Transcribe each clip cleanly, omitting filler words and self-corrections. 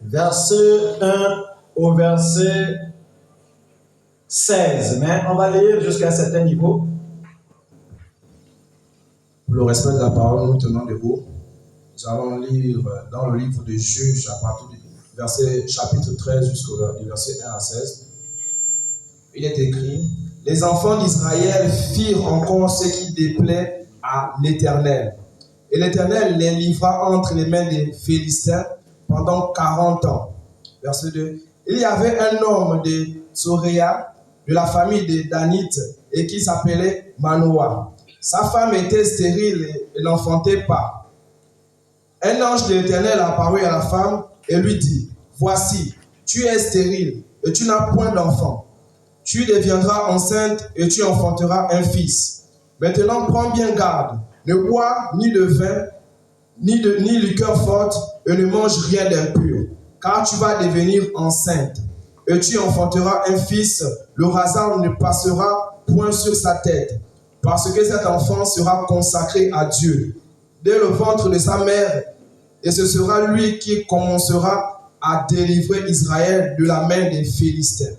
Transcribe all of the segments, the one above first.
Verset 1 au verset 16. Mais on va lire jusqu'à un certain niveau. Pour le respect de la parole, nous tenons debout. Nous allons lire dans le livre de Juges à partir du verset chapitre 13 jusqu'au verset 1 à 16. Il est écrit: les enfants d'Israël firent encore ce qui déplaît à l'Éternel. Et l'Éternel les livra entre les mains des Philistins pendant 40 ans. Verset 2. Il y avait un homme de Tsoréa, de la famille des Danites, et qui s'appelait Manoah. Sa femme était stérile et n'enfantait pas. Un ange de l'Éternel apparut à la femme et lui dit: voici, tu es stérile et tu n'as point d'enfant. Tu deviendras enceinte et tu enfanteras un fils. Maintenant, prends bien garde. Ne bois ni de vin, ni liqueur forte, et ne mange rien d'impur. Car tu vas devenir enceinte. Et tu enfanteras un fils. Le hasard ne passera point sur sa tête. Parce que cet enfant sera consacré à Dieu dès le ventre de sa mère. Et ce sera lui qui commencera à délivrer Israël de la main des Philistins.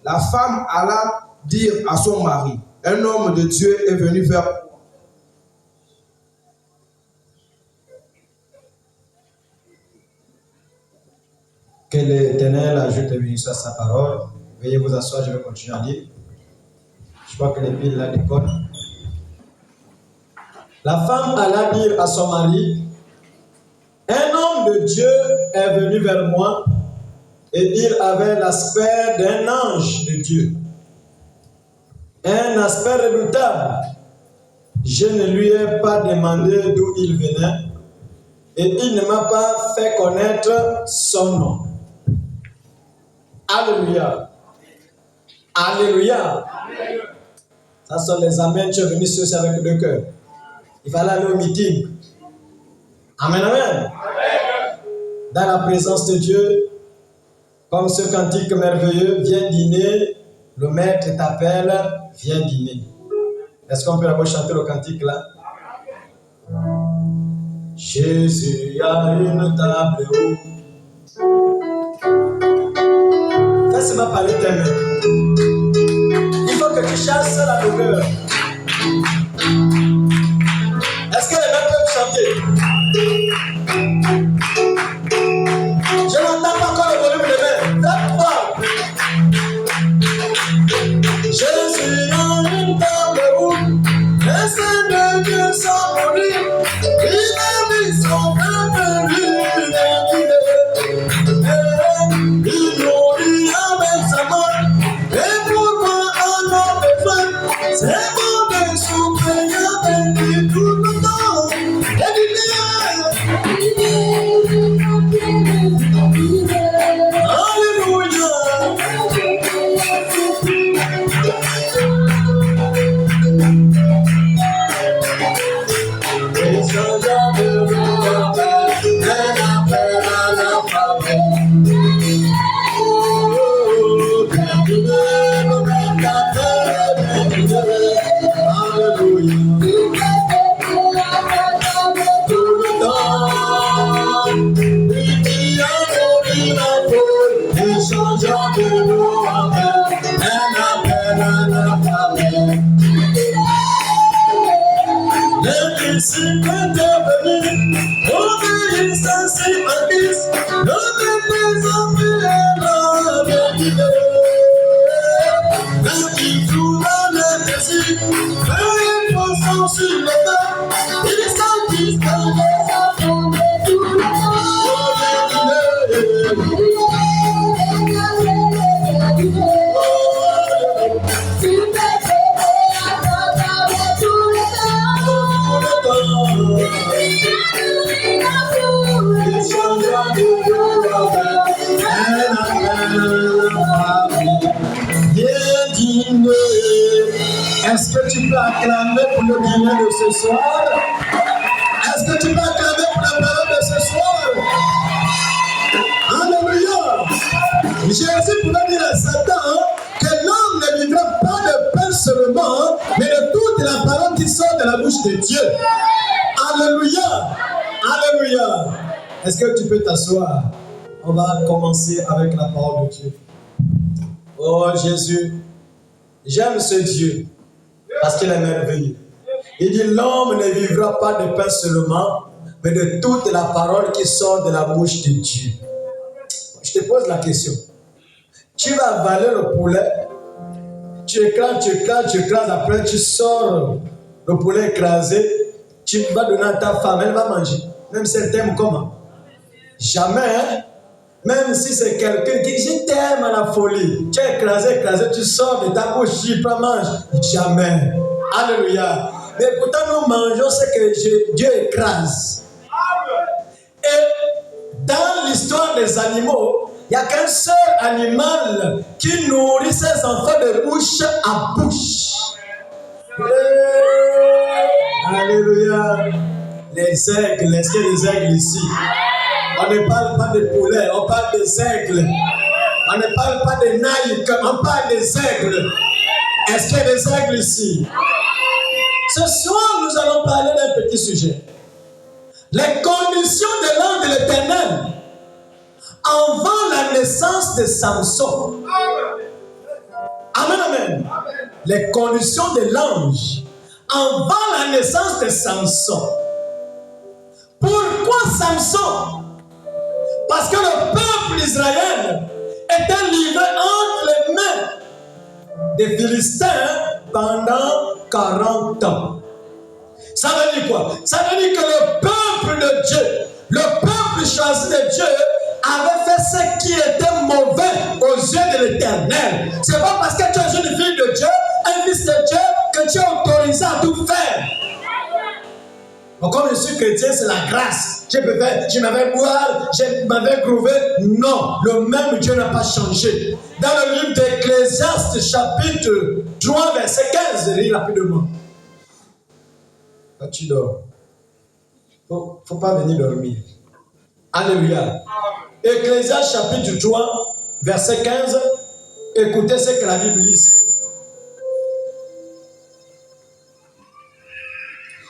La femme alla dire à son mari: un homme de Dieu est venu vers Que l'Éternel ajoute et bénisse à sa parole. Veuillez vous asseoir, je vais continuer à lire. Je crois que les piles là déconnent. La femme alla dire à son mari: un homme de Dieu est venu vers moi et il avait l'aspect d'un ange de Dieu. Un aspect redoutable. Je ne lui ai pas demandé d'où il venait et il ne m'a pas fait connaître son nom. Alléluia. Alléluia. Ça sont les amens. Tu es venu sur ça avec deux cœurs. Il fallait aller au meeting. Amen, amen. Dans la présence de Dieu, comme ce cantique merveilleux, viens dîner, le maître t'appelle, viens dîner. Est-ce qu'on peut d'abord chanter le cantique là? Jésus a une table haute. Fais-moi parler tes mains. Il faut que tu chasses la douleur. Est-ce que les mains peuvent chanter? Je n'entends pas encore le volume des mains. Faites fort. Jésus a une table haute. Les saints de Dieu sont venus. Il a mis son peuple venu. Il nourrit avec sa main. Et pour moi, on a besoin. C'est bon de souffrir avec tout le temps. Et du Est-ce que tu peux acclamer pour le dîner de ce soir? Est-ce que tu peux acclamer pour la parole de ce soir? Alléluia! Jésus pouvait dire à Satan que l'homme ne vivra pas de pain seulement, mais de toute la parole qui sort de la bouche de Dieu. Alléluia! Alléluia. Est-ce que tu peux t'asseoir? On va commencer avec la parole de Dieu. Oh Jésus, j'aime ce Dieu parce qu'il est merveilleux. Il dit l'homme ne vivra pas de pain seulement, mais de toute la parole qui sort de la bouche de Dieu. Je te pose la question. Tu vas avaler le poulet, tu écrases, après tu sors le poulet écrasé, tu vas donner à ta femme, elle va manger. Même si elle t'aime comment? Jamais, hein? Même si c'est quelqu'un qui dit je t'aime à la folie, tu es écrasé, tu sors de ta bouche, tu prends, mange. Jamais. Alléluia. Mais pourtant nous mangeons ce que Dieu écrase. Et dans l'histoire des animaux, il n'y a qu'un seul animal qui nourrit ses enfants de bouche à bouche. Alléluia. Les aigles, est-ce qu'il y a des aigles ici? On ne parle pas de poulet, on parle des aigles. On ne parle pas de naïcs, on parle des aigles. Est-ce qu'il y a des aigles ici? Ce soir, nous allons parler d'un petit sujet. Les conditions de l'ange de l'Éternel avant la naissance de Samson. Amen, amen. Les conditions de l'ange avant la naissance de Samson. Pourquoi Samson? Parce que le peuple d'Israël était livré entre les mains des Philistins pendant 40 ans. Ça veut dire quoi? Ça veut dire que le peuple de Dieu, le peuple choisi de Dieu, avait fait ce qui était mauvais aux yeux de l'Éternel. C'est pas parce que tu es une fille de Dieu, un fils de Dieu, que tu es autorisé à tout faire. Donc, comme je suis chrétien, c'est la grâce. Je m'avais boire, je m'avais grouvé. Non, le même Dieu n'a pas changé. Dans le livre d'Ecclésiaste, chapitre 3, verset 15, lis rapidement. Quand tu dors, faut pas venir dormir. Alléluia. Ecclésiaste, chapitre 3, verset 15. Écoutez ce que la Bible dit.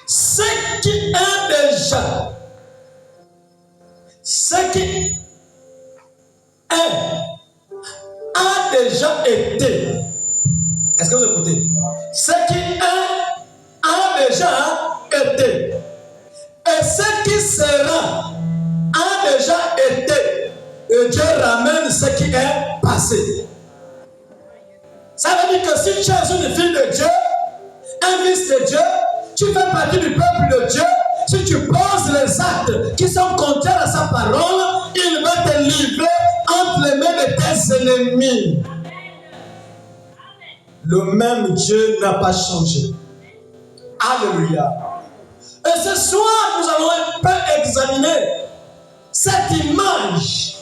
Ce qui est déjà, ce qui est, a déjà été. Est-ce que vous écoutez? Ce qui est, a déjà été. Et ce qui sera, a déjà été. Et Dieu ramène ce qui est passé. Ça veut dire que si tu es une fille de Dieu, un fils de Dieu, tu fais partie du peuple de Dieu. Si tu poses les actes qui sont contraires à sa parole, il va te livrer entre les mains de tes ennemis. Le même Dieu n'a pas changé. Alléluia. Et ce soir, nous allons un peu examiner cette image,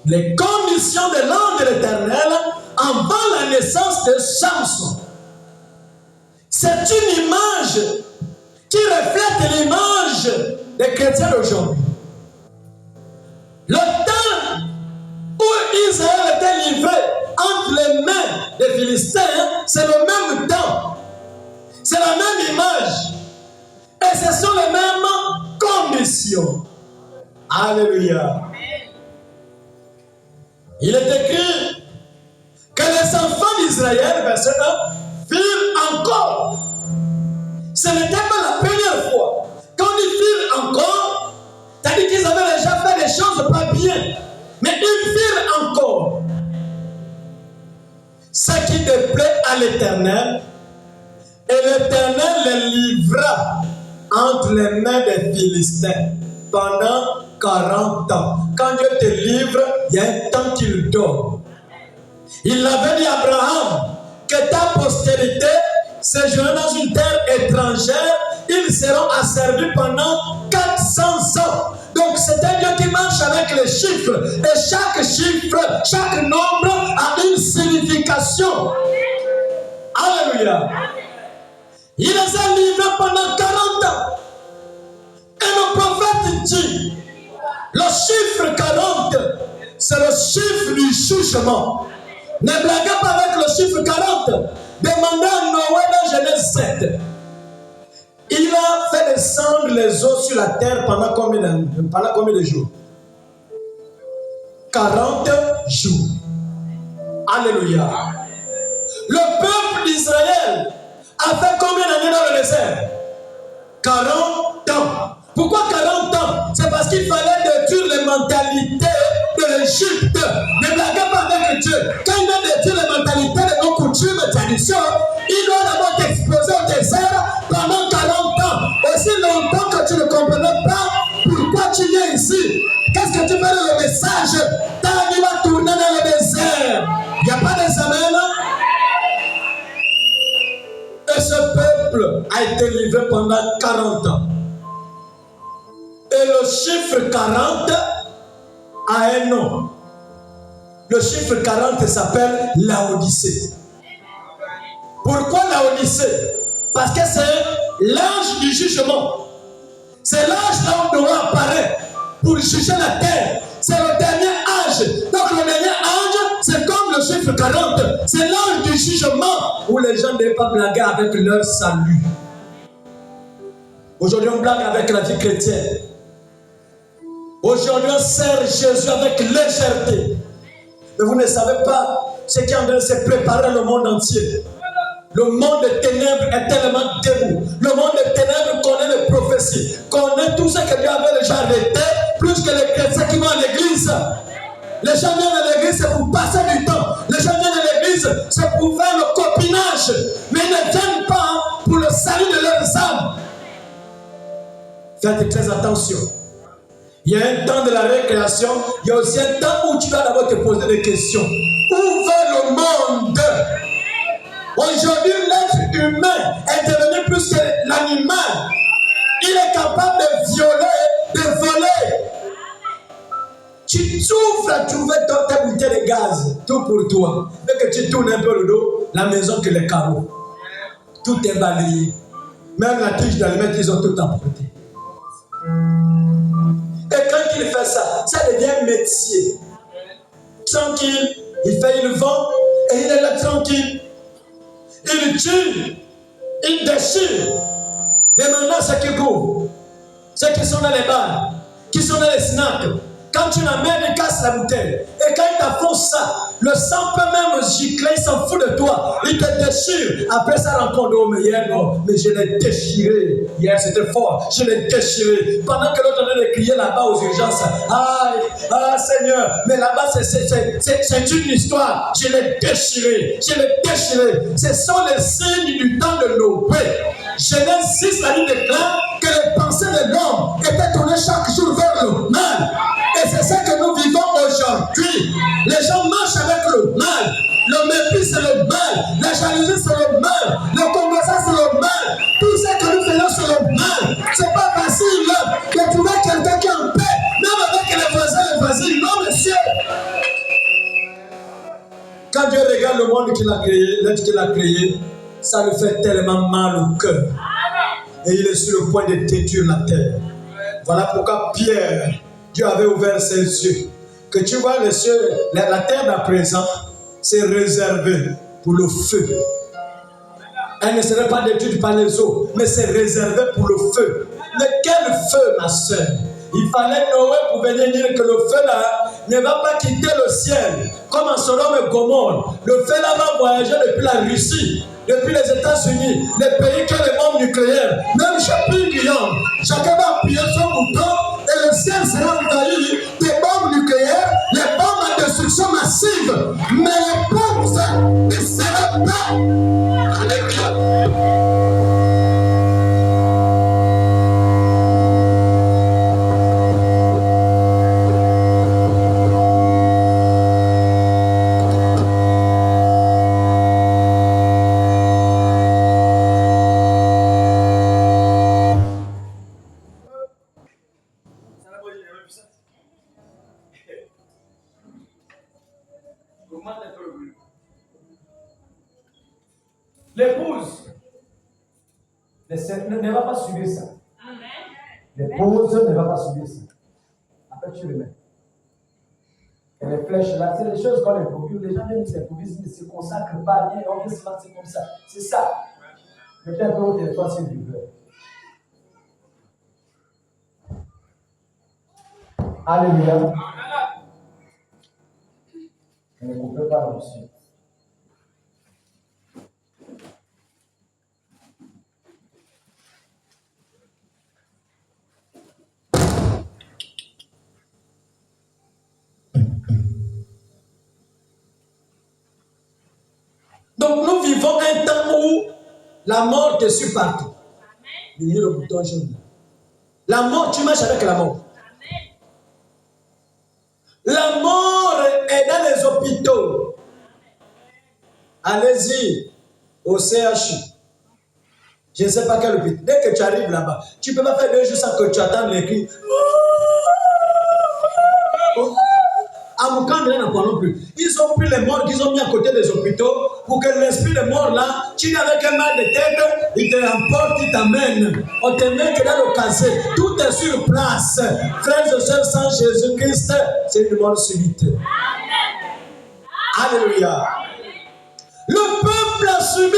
les conditions de l'ange de l'Éternel avant la naissance de Samson. C'est une image qui reflète l'image des chrétiens d'aujourd'hui. Le temps où Israël était livré entre les mains des Philistins, c'est le même temps. C'est la même image. Et ce sont les mêmes conditions. Alléluia. Il est écrit que les enfants d'Israël, verset 1, firent encore. Ce n'était pas la première fois. Quand ils firent encore, c'est-à-dire qu'ils avaient déjà fait des choses pas bien. Mais ils firent encore. Ce qui déplaît à l'Éternel, et l'Éternel les livra entre les mains des Philistins pendant 40 ans. Quand Dieu te livre, il y a un temps qu'il donne. Il avait dit à Abraham que ta postérité séjournera dans une terre étrangère, ils seront asservis pendant 400 ans. Donc c'est un Dieu qui marche avec les chiffres. Et chaque chiffre, chaque nombre a une signification. Alléluia. Il les a livrés pendant 40 ans. Et le prophète dit, le chiffre 40, c'est le chiffre du jugement. Ne blaguez pas avec le chiffre 40. Demandez à Noé dans Genèse 7. Il a fait descendre les eaux sur la terre pendant combien de jours? 40 jours. Alléluia. Le peuple d'Israël a fait combien d'années dans le désert? 40 ans. Pourquoi 40 ans? C'est parce qu'il fallait détruire les mentalités de l'Égypte. Ne blaguez pas avec Dieu. Quand il doit détruire les mentalités de nos coutumes et traditions, il doit d'abord t'exposer au désert pendant 40 ans. Aussi longtemps que tu ne comprenais pas pourquoi tu viens ici. Qu'est-ce que tu fais dans le message? Quand il va tourner dans le désert. Il n'y a pas d'examen. Et ce peuple a été livré pendant 40 ans. Et le chiffre 40 a un nom. Le chiffre 40 s'appelle Laodicée. Pourquoi Laodicée? Parce que c'est l'ange du jugement. C'est l'ange là où Noah apparaît pour juger la terre. C'est le dernier âge. Donc le dernier âge, c'est comme le chiffre 40. C'est l'âge du jugement où les gens ne doivent pas blaguer avec leur salut. Aujourd'hui, on blague avec la vie chrétienne. Aujourd'hui, on sert Jésus avec légèreté. Mais vous ne savez pas ce qui est en train de se préparer le monde entier. Le monde des ténèbres est tellement debout. Le monde des ténèbres connaît les prophéties, connaît tout ce que Dieu avait déjà arrêté, plus que les chrétiens qui vont à l'église. Les gens viennent à l'église, c'est pour passer du temps. Les gens viennent à l'église, c'est pour faire le copinage. Mais ils ne viennent pas pour le salut de leurs âmes. Faites très attention. Il y a un temps de la récréation, il y a aussi un temps où tu dois d'abord te poser des questions. Où va le monde? Aujourd'hui, l'être humain est devenu plus que l'animal. Il est capable de violer, de voler. Tu souffres à trouver ta bouteille de gaz, tout pour toi. Dès que tu tournes un peu le dos, la maison que les carreaux. Tout est balayé. Même la tige d'allumettes, ils ont tout emprunté. Et quand il fait ça, ça devient métier. Tranquille, il vend et il est là tranquille. Il tue, il déchire. Et maintenant, ceux qui courent, ceux qui sont dans les bars, qui sont dans les snacks, quand tu l'amènes, il casse la bouteille. Et quand il t'affonce ça, le sang peut même gicler, il s'en fout de toi. Il te déchire. Après ça, rencontre, oh, mais hier, non, mais je l'ai déchiré. Hier, c'était fort. Je l'ai déchiré. Pendant que l'autre venait de crier là-bas aux urgences. Ah, Seigneur, mais là-bas, c'est une histoire. Je l'ai déchiré. Je l'ai déchiré. Ce sont les signes du temps de Noé. Genèse 6, la Bible déclare que les pensées de l'homme étaient tournées chaque jour vers le mal. Et c'est ça que nous vivons aujourd'hui. Les gens marchent avec le mal. Le mépris, c'est le mal. La jalousie, c'est le mal. Le conversation, c'est le mal. Tout ce que nous faisons, c'est le mal. C'est pas facile de trouver quelqu'un qui est en paix, même avec les voisins. Non, monsieur. Quand Dieu regarde le monde qu'il a créé, l'être qu'il a créé, ça lui fait tellement mal au cœur. Et il est sur le point de détruire la terre. Voilà pourquoi Pierre, Dieu avait ouvert ses yeux. Que tu vois les cieux, la terre d'à présent, c'est réservé pour le feu. Elle ne serait pas détruite par les eaux, mais c'est réservé pour le feu. Mais quel feu, ma soeur? Il fallait Noé pour venir dire que le feu là ne va pas quitter le ciel. Comme en Sodome et Gomorrhe. Le feu là va voyager depuis la Russie, depuis les États-Unis, les pays qui ont les bombes nucléaires. Même chez Pyongyang, chacun va appuyer son bouton et le ciel sera envahi des bombes nucléaires, les bombes à destruction massive. Mais les bombes ne seront pas. L'épouse ne va pas subir ça. L'épouse ne va pas subir ça. Après, tu le mets. Et les flèches là, c'est des choses qu'on improvise. Les gens viennent s'improviser, ils ne se consacrent pas bien. On veut se faire comme ça. C'est ça. Mettez un peu au téléphone s'il vous plaît. Alléluia. Ne coupez pas là-dessus. Donc nous vivons un temps où la mort te suit partout. Le bouton jaune. La mort, tu marches avec la mort. La mort est dans les hôpitaux. Allez-y au CHU. Je ne sais pas quel hôpital. Dès que tu arrives là-bas, tu ne peux pas faire 2 jours sans que tu attendes les cris. À Moukandre, n'en parlons plus. Ils ont pris les morts qu'ils ont mis à côté des hôpitaux pour que l'esprit de mort là, tu n'as avec un mal de tête, il te emporte, il t'amène. On te met que dans le casier. Tout est sur place. Frères et sœurs, sans Jésus-Christ, c'est une mort subite. Alléluia. Le peuple a subi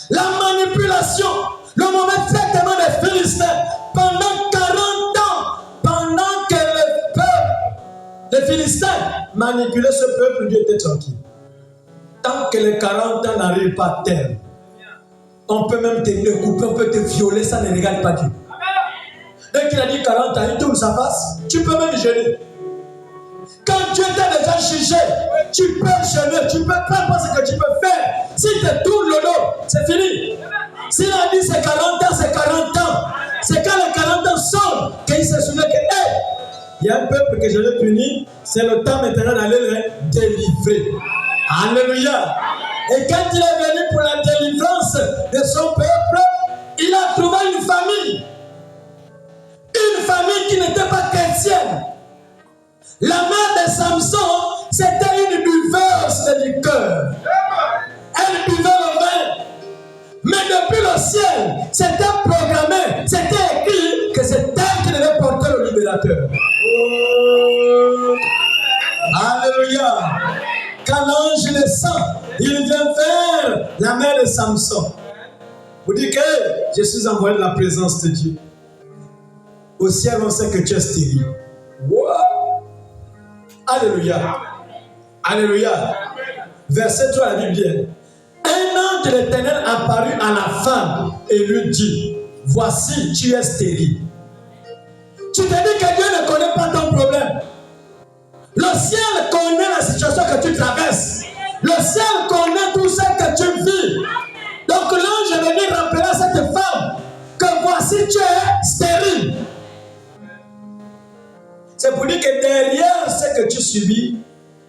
la manipulation, le mauvais traitement des Philistins pendant 40 ans, pendant que le peuple, les Philistins, manipulaient ce peuple, Dieu était tranquille. Tant que les 40 ans n'arrivent pas à terme, on peut même te découper, on peut te violer, ça ne regarde pas Dieu. Dès qu'il a dit 40 ans, il tourne sa face, tu peux même gêner. Quand Dieu t'a déjà jugé, tu peux gêner, tu peux pas ce que tu peux faire. S'il te tourne le dos, c'est fini. S'il a dit c'est 40 ans, c'est 40 ans. C'est quand les 40 ans sonnent qu'il se souvient que, hey, il y a un peuple que je vais punir, c'est le temps maintenant d'aller le délivrer. Alléluia. Et quand il est venu pour la délivrance de son peuple, il a trouvé une famille. Une famille qui n'était pas chrétienne. La mère de Samson, c'était une buveuse de liqueur. Elle buvait le vin. Mais depuis le ciel, c'était programmé, c'était écrit que c'est elle qui devait porter le libérateur. Oh. Alléluia. Quand l'ange descend, il vient vers la mère de Samson. Vous dites que je suis envoyé de la présence de Dieu. Au ciel, on sait que tu es stérile. Wow. Alléluia. Alléluia. Verset 3, la Bible dit, un ange de l'Éternel apparut à la femme et lui dit, voici, tu es stérile. Tu te dis que Dieu ne connaît pas ton problème. Le ciel connaît la situation que tu traverses. Le ciel connaît tout ce que tu vis. Donc l'ange est venu rappeler à cette femme que voici, tu es stérile. C'est pour dire que derrière ce que tu subis,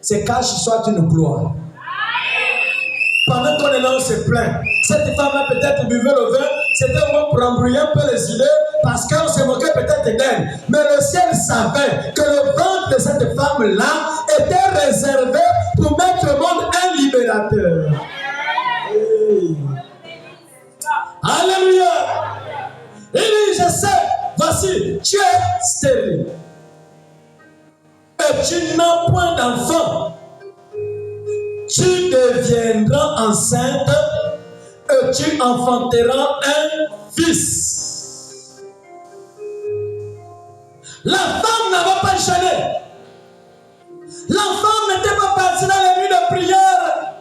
c'est cache soit une gloire. Pendant qu'on est là, on se plaint. Cette femme-là peut-être buvait le vin, c'était un moment pour embrouiller un peu les idées, parce qu'on se moquait peut-être d'elle. Mais le ciel savait que le ventre de cette femme-là était réservé pour mettre au monde un libérateur. Hey. Alléluia. Il dit, je sais, voici, tu es stérile. Et tu n'as point d'enfant. Tu deviendras enceinte et tu enfanteras un fils. La femme n'avait pas gêné. L'enfant n'était pas parti dans les nuits de prière,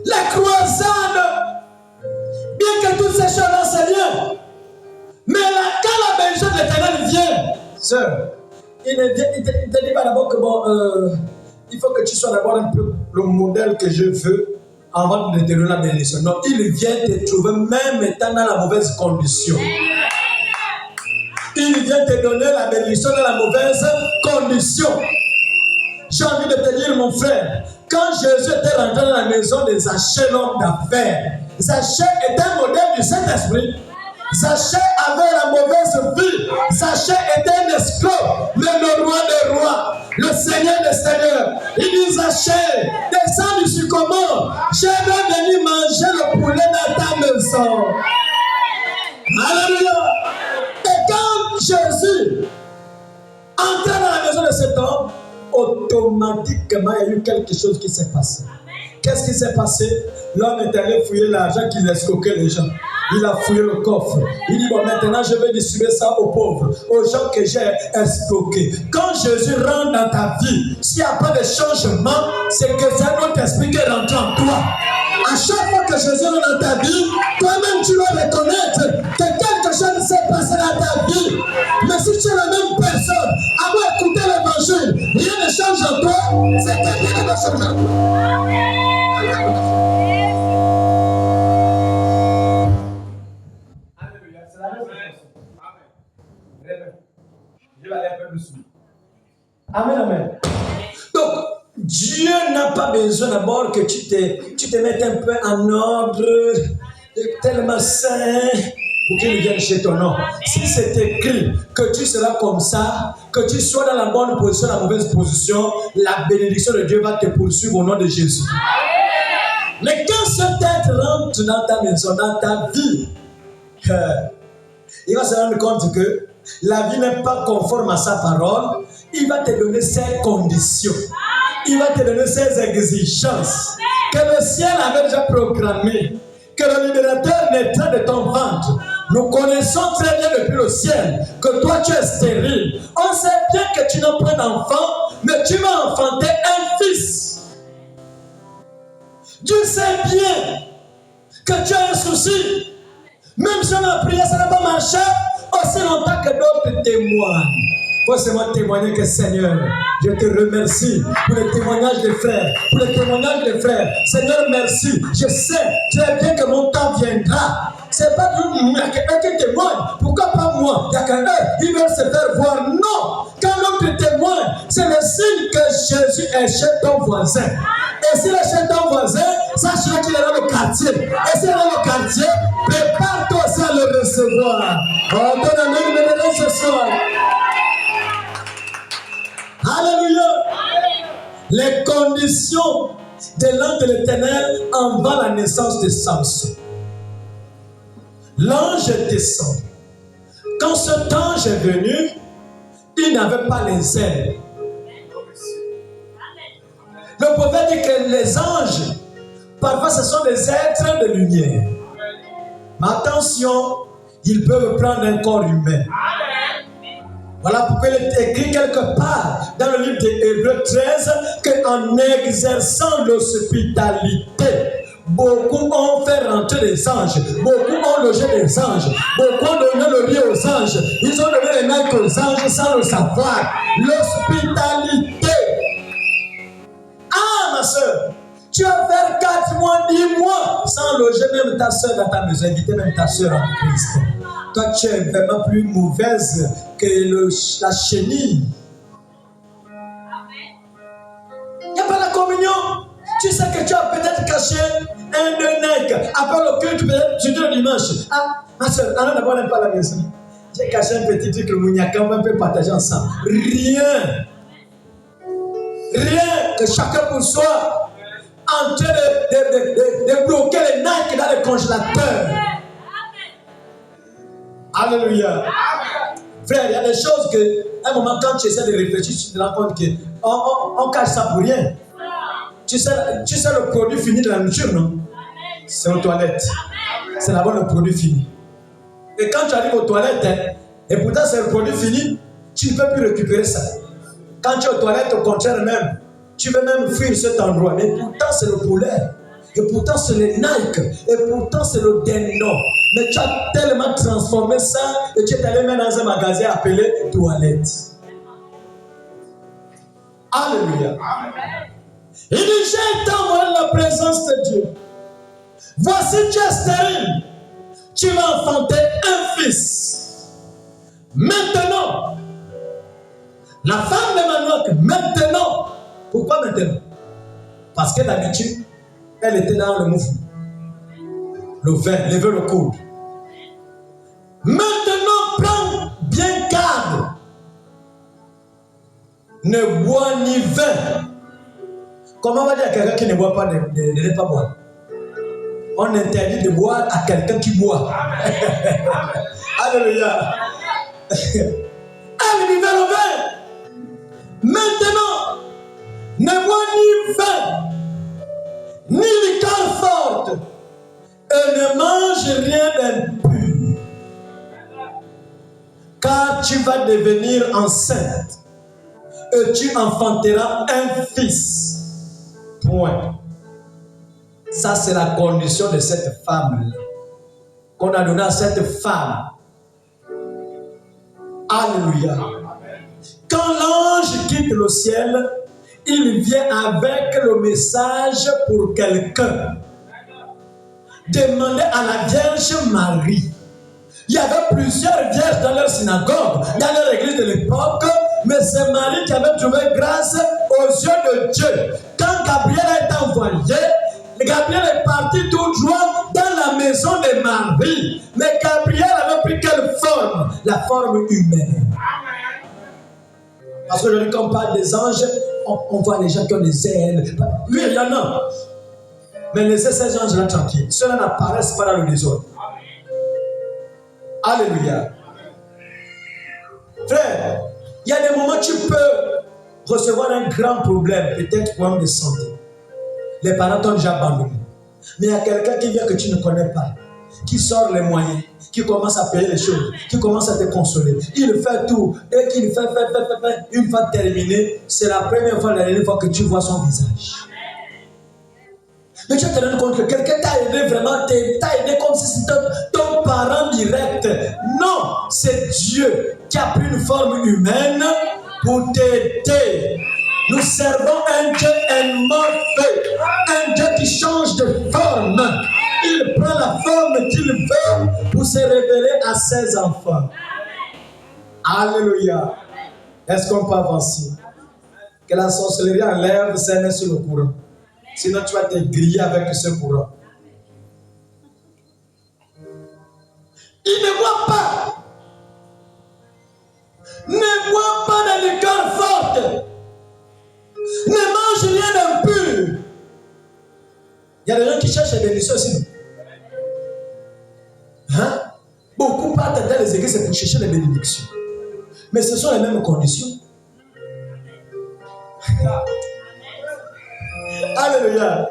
les croisades, bien que toutes ces choses-là c'est bien. Mais là, quand la bénédiction de l'Éternel vient, sœur, il te dit pas d'abord que bon, il faut que tu sois d'abord un peu le modèle que je veux avant de te donner la bénédiction. Non, il vient te trouver même étant dans la mauvaise condition. Il vient te donner la bénédiction dans la mauvaise condition. J'ai envie de te dire, mon frère, quand Jésus était rentré dans la maison de Zachée, l'homme d'affaires, Zachée était un modèle du Saint-Esprit. Zachée avait la mauvaise vie. Zachée était un esclave, mais le roi des rois, le Seigneur des seigneurs. Il dit, Zachée, descends du sycomore. Je vais venir manger le poulet dans ta maison. Alléluia. Et quand Jésus entrait dans la maison de cet homme, automatiquement, il y a eu quelque chose qui s'est passé. Qu'est-ce qui s'est passé? L'homme est allé fouiller l'argent qu'il escroquait les gens. Il a fouillé le coffre. Il dit, bon, maintenant, je vais distribuer ça aux pauvres, aux gens que j'ai escroqués. Quand Jésus rentre dans ta vie, s'il n'y a pas de changement, c'est que c'est un autre esprit qui est rentré en toi. À chaque fois que Jésus rentre dans ta vie, toi-même, tu dois reconnaître que quelque chose s'est passé dans ta vie. Mais si tu es la même personne, avant d'écouter l'évangile, rien ne change en toi, c'est que rien ne va changer en toi. Amen, amen. Donc, Dieu n'a pas besoin d'abord que tu te mettes un peu en ordre, tellement saint, pour qu'il vienne chez ton nom. Si c'est écrit que tu seras comme ça, que tu sois dans la bonne position, dans la mauvaise position, la bénédiction de Dieu va te poursuivre au nom de Jésus. Mais quand cet être rentre dans ta maison, dans ta vie, il va se rendre compte que la vie n'est pas conforme à sa parole. Il va te donner ses conditions. Il va te donner ses exigences que le ciel avait déjà programmées, que le libérateur naîtra de ton ventre. Nous connaissons très bien depuis le ciel que toi tu es stérile. On sait bien que tu n'as pas d'enfant, mais tu vas enfanter un fils. Dieu sait bien que tu as un souci. Même si on a prié, ça n'a pas marché, aussi longtemps que d'autres témoignent. Il faut seulement témoigner que Seigneur, je te remercie pour le témoignage des frères. Pour le témoignage des frères. Seigneur, merci. Je sais très bien que mon temps viendra. C'est pas que quelqu'un qui témoigne. Pourquoi pas moi? Il y a quelqu'un, ils veulent se faire voir. Non. Quand l'autre témoigne, c'est le signe que Jésus est chez ton voisin. Et s'il est chez ton voisin, sache qu'il est dans le quartier. Et s'il est dans le quartier, prépare-toi aussi à le recevoir. Oh, ton ami, venez ce soir. Alléluia. Les conditions de l'ange de l'Éternel envoient la naissance de Samson. L'ange descend. Quand cet ange est venu, il n'avait pas les ailes. Le prophète dit que les anges, parfois ce sont des êtres de lumière. Mais attention, ils peuvent prendre un corps humain. Voilà pourquoi il est écrit quelque part dans le livre d'Hébreux 13 qu'en exerçant l'hospitalité, beaucoup ont fait rentrer des anges, beaucoup ont logé des anges, beaucoup ont donné le riz aux anges, ils ont donné les mecs aux anges sans le savoir. L'hospitalité. Ah, ma soeur, tu vas faire 4 mois, 10 mois sans loger même ta soeur dans ta maison, inviter même ta soeur en Christ. Toi, tu es vraiment plus mauvaise que la chenille. Il n'y a pas la communion. Tu sais que tu as peut-être caché un de Nike. Après le culte, peut-être tu dis le dimanche. Ah, ma soeur, allons d'abord pas à la maison. J'ai caché un petit truc, le mouniaka, on peut partager ensemble. Rien. Rien que chacun pour soi en train de bloquer les Nike dans le congélateur. Alléluia. Frère, il y a des choses que, à un moment, quand tu essaies de réfléchir, tu te rends compte qu'on cache ça pour rien. Tu sais le produit fini de la nourriture, non? C'est aux toilettes. C'est d'abord le produit fini. Et quand tu arrives aux toilettes, et pourtant c'est le produit fini, tu ne peux plus récupérer ça. Quand tu es aux toilettes, au contraire même, tu veux même fuir cet endroit. Mais pourtant c'est le poulet. Et pourtant c'est le Nike. Et pourtant c'est le Denon. Mais tu as tellement transformé ça et tu es allé même dans un magasin appelé toilette. Alléluia. Il dit, j'ai été envoyé dans la présence de Dieu. Voici, tu es stérile. Tu vas enfanter un fils. Maintenant, la femme de Manoach, maintenant. Pourquoi maintenant? Parce que d'habitude, elle était dans le mouvement. Le vin, lever le coude. Maintenant, prends bien garde. Ne bois ni vin. Comment on va dire à quelqu'un qui ne boit pas de ne pas boire? On interdit de boire à quelqu'un qui boit. Alléluia. Elle vivait le vin. Maintenant, ne bois ni vin, ni liqueur forte. Et ne mange mange rien d'impur, car tu vas devenir enceinte et tu enfanteras un fils. Point. Ça, c'est la condition de cette femme-là, qu'on a donnée à cette femme. Alléluia. Quand l'ange quitte le ciel, il vient avec le message pour quelqu'un. Demandez à la Vierge Marie. Il y avait plusieurs vierges dans leur synagogue, dans leur église de l'époque, mais c'est Marie qui avait trouvé grâce aux yeux de Dieu. Quand Gabriel a été envoyé, Gabriel est parti tout droit dans la maison de Marie. Mais Gabriel avait pris quelle forme? La forme humaine. Parce que je dis qu'on parle des anges, on voit les gens qui ont des ailes. Oui, il y en a. Mais laissez ces anges-là tranquilles. Ceux-là n'apparaissent pas dans le désordre. Alléluia. Frère, il y a des moments où tu peux recevoir un grand problème, peut-être problème de santé. Les parents t'ont déjà abandonné. Mais il y a quelqu'un qui vient que tu ne connais pas, qui sort les moyens, qui commence à payer les choses, qui commence à te consoler. Il fait tout. Et qu'il fait. Une fois terminé, c'est la première fois, la dernière fois que tu vois son visage. Mais tu te rends compte que quelqu'un t'a aidé vraiment, t'a aidé comme si c'était ton parent direct. Non, c'est Dieu qui a pris une forme humaine pour t'aider. Nous servons un Dieu imparfait, un Dieu qui change de forme. Il prend la forme qu'il veut pour se révéler à ses enfants. Alléluia. Est-ce qu'on peut avancer? Que la sorcellerie enlève ses mains sur le courant. Sinon, tu vas te griller avec ce courant. Il ne boit pas. Ne bois pas dans les cœurs fortes. Ne mange rien d'impur. Il y a des gens qui cherchent les bénédictions aussi. Hein? Beaucoup partent dans les églises pour chercher les bénédictions. Mais ce sont les mêmes conditions. Alléluia.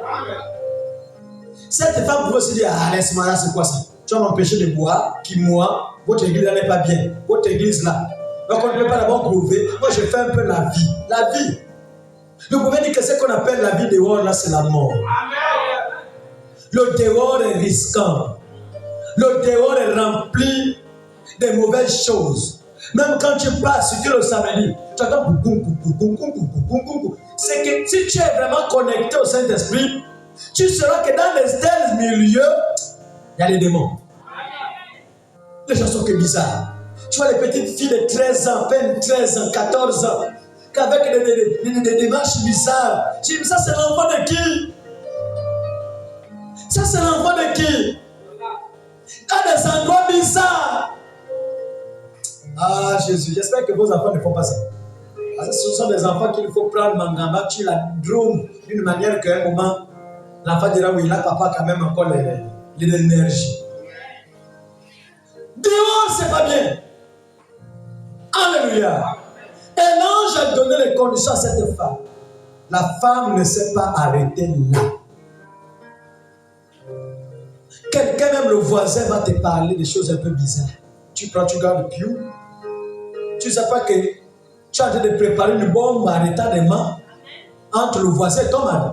Cette femme pouvait se dire, ah, laisse-moi là, c'est quoi ça? Tu vas m'empêcher de boire, qui moi, votre église là n'est pas bien. Votre église là. Donc on ne peut pas d'abord prouver. Moi je fais un peu la vie. La vie. Vous pouvez dire que ce qu'on appelle la vie dehors là, c'est la mort. Le dehors est risquant. Le dehors est rempli de mauvaises choses. Même quand tu passes sur le samedi, tu entends c'est que si tu es vraiment connecté au Saint-Esprit, tu sauras que dans les tels milieux, il y a des démons. Les gens sont que bizarres. Tu vois les petites filles de 13 ans, peine 13 ans, 14 ans, qu'avec des démarches bizarres. Je dis, ça c'est l'enfant de qui? Ça c'est l'enfant de qui? À des endroits bizarres. Ah Jésus, j'espère que vos enfants ne font pas ça. Parce que ce sont des enfants qu'il faut prendre mangamba, tu la drum d'une manière qu'à un moment, l'enfant dira oui, là papa quand même encore l'énergie. Dehors, c'est pas bien. Alléluia. Et l'ange a donné les conditions à cette femme. La femme ne s'est pas arrêtée là. Quelqu'un, même le voisin, va te parler des choses un peu bizarres. Tu prends, tu gardes le piou. Tu ne sais pas que tu es en train de préparer une bombe à retardement entre le voisin et ton mari.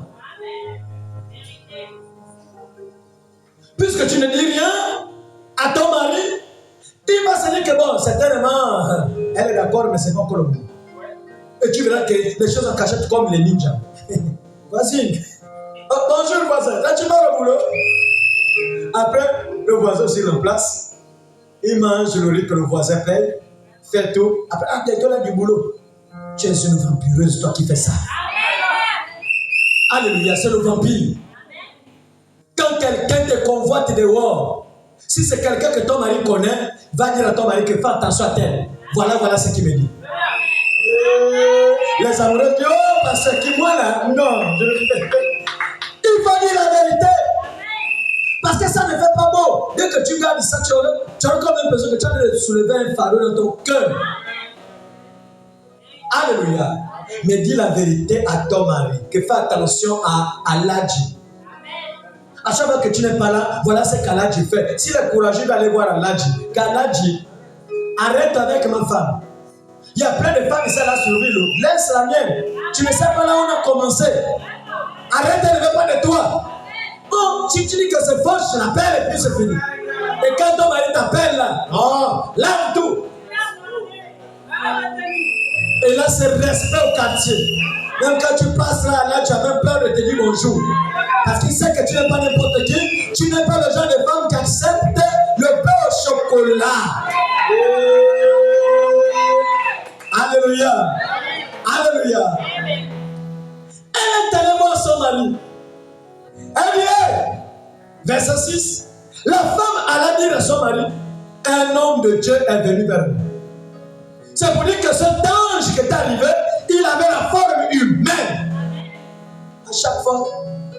Puisque tu ne dis rien à ton mari, il va se dire que bon, certainement, elle est d'accord, mais c'est pas encore le bout. Et tu verras que les choses en cachette comme les ninjas. Vas-y. Oh, bonjour voisin, là tu vas au boulot. Après, le voisin aussi le place. Il mange le riz que le voisin paye. Fait tout. Après, bientôt là du boulot. Tu es une vampireuse, toi qui fais ça. Alléluia, c'est le vampire. Quand quelqu'un te convoite dehors, si c'est quelqu'un que ton mari connaît, va dire à ton mari que fais attention à tel. Voilà ce qu'il me dit. Les amoureux disent, oh, parce que moi là, non. Il faut dire la vérité. Parce que ça ne fait pas beau. Dès que tu gardes ça, tu auras comme même besoin que tu as de soulever un fardeau dans ton cœur. Alléluia. Mais dis la vérité à ton mari. Que fais attention à l'adji. À chaque fois que tu n'es pas là, voilà ce qu'Aladji fait. S'il est courageux d'aller voir Aladji, qu'Aladji arrête avec ma femme. Il y a plein de femmes ici là sur l'île. Laisse la mienne. Tu ne sais pas là où on a commencé. Arrête, elle ne veut pas de toi. Oh, si tu dis que c'est faux, je l'appelle et puis c'est fini. Et quand ton mari t'appelle là, oh, lave tout. Et là, c'est respect au quartier. Même quand tu passes là, tu as même peur de te dire bonjour. Parce qu'il sait que tu n'es pas n'importe qui. Tu n'es pas le genre de femme qui accepte le pain au chocolat. Alléluia. Alléluia. Elle est allée voir son mari. Elle dit, verset 6. La femme alla dire à son mari, un homme de Dieu est venu vers nous. C'est pour dire que cet ange qui est arrivé, il avait la forme humaine. À chaque fois,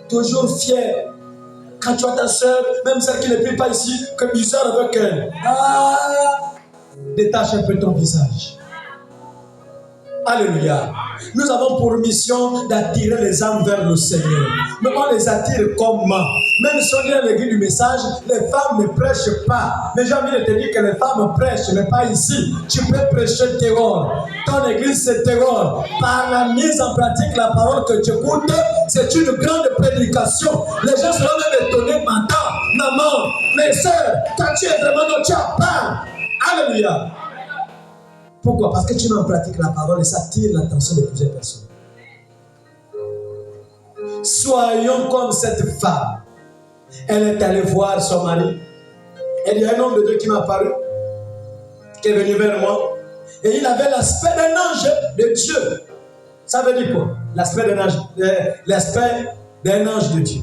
toujours fier. Quand tu as ta soeur, même celle qui ne prie pas ici, que bizarre avec elle. Détache un peu ton visage. Alléluia. Nous avons pour mission d'attirer les âmes vers le Seigneur. Mais on les attire comment? Même si on est à l'église du message, les femmes ne prêchent pas. Mais j'ai envie de te dire que les femmes prêchent, mais pas ici. Tu peux prêcher dehors. Ton église, c'est dehors. Par la mise en pratique, la parole que tu écoutes, c'est une grande prédication. Les gens seront même étonnés. Maman, mes soeurs, quand tu es vraiment dans, tu as peur. Alléluia. Pourquoi? Parce que tu mets en pratique la parole et ça attire l'attention de plusieurs personnes. Soyons comme cette femme. Elle est allée voir son mari. Elle dit, un homme de Dieu qui m'a apparu, qui est venu vers moi, et il avait l'aspect d'un ange de Dieu. Ça veut dire quoi? L'aspect d'un ange, de Dieu.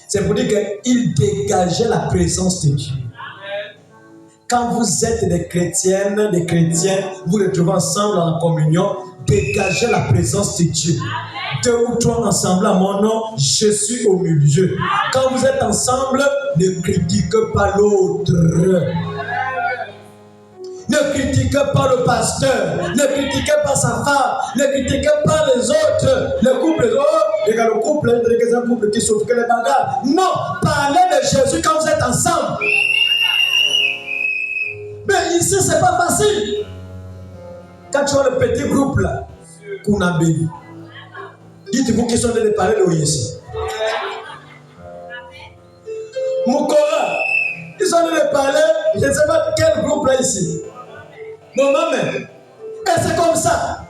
C'est pour dire qu'il dégageait la présence de Dieu. Quand vous êtes des chrétiennes, des chrétiens, vous vous retrouvez ensemble en communion, dégagez la présence de Dieu. 2 ou 3 ensemble à mon nom, je suis au milieu. Quand vous êtes ensemble, ne critiquez pas l'autre. Ne critiquez pas le pasteur, ne critiquez pas sa femme, ne critiquez pas les autres. Le couple, regarde le couple, c'est un couple qui souffre que les bagarres. Non, parlez de Jésus quand vous êtes ensemble. Mais ici, c'est pas facile. Quand tu vois le petit groupe là, qu'on a béni, dites-vous qu'ils sont en train de parler de ici. Moukora, ils sont en train de parler, je ne sais pas quel groupe là ici. Mon maman, et c'est comme ça.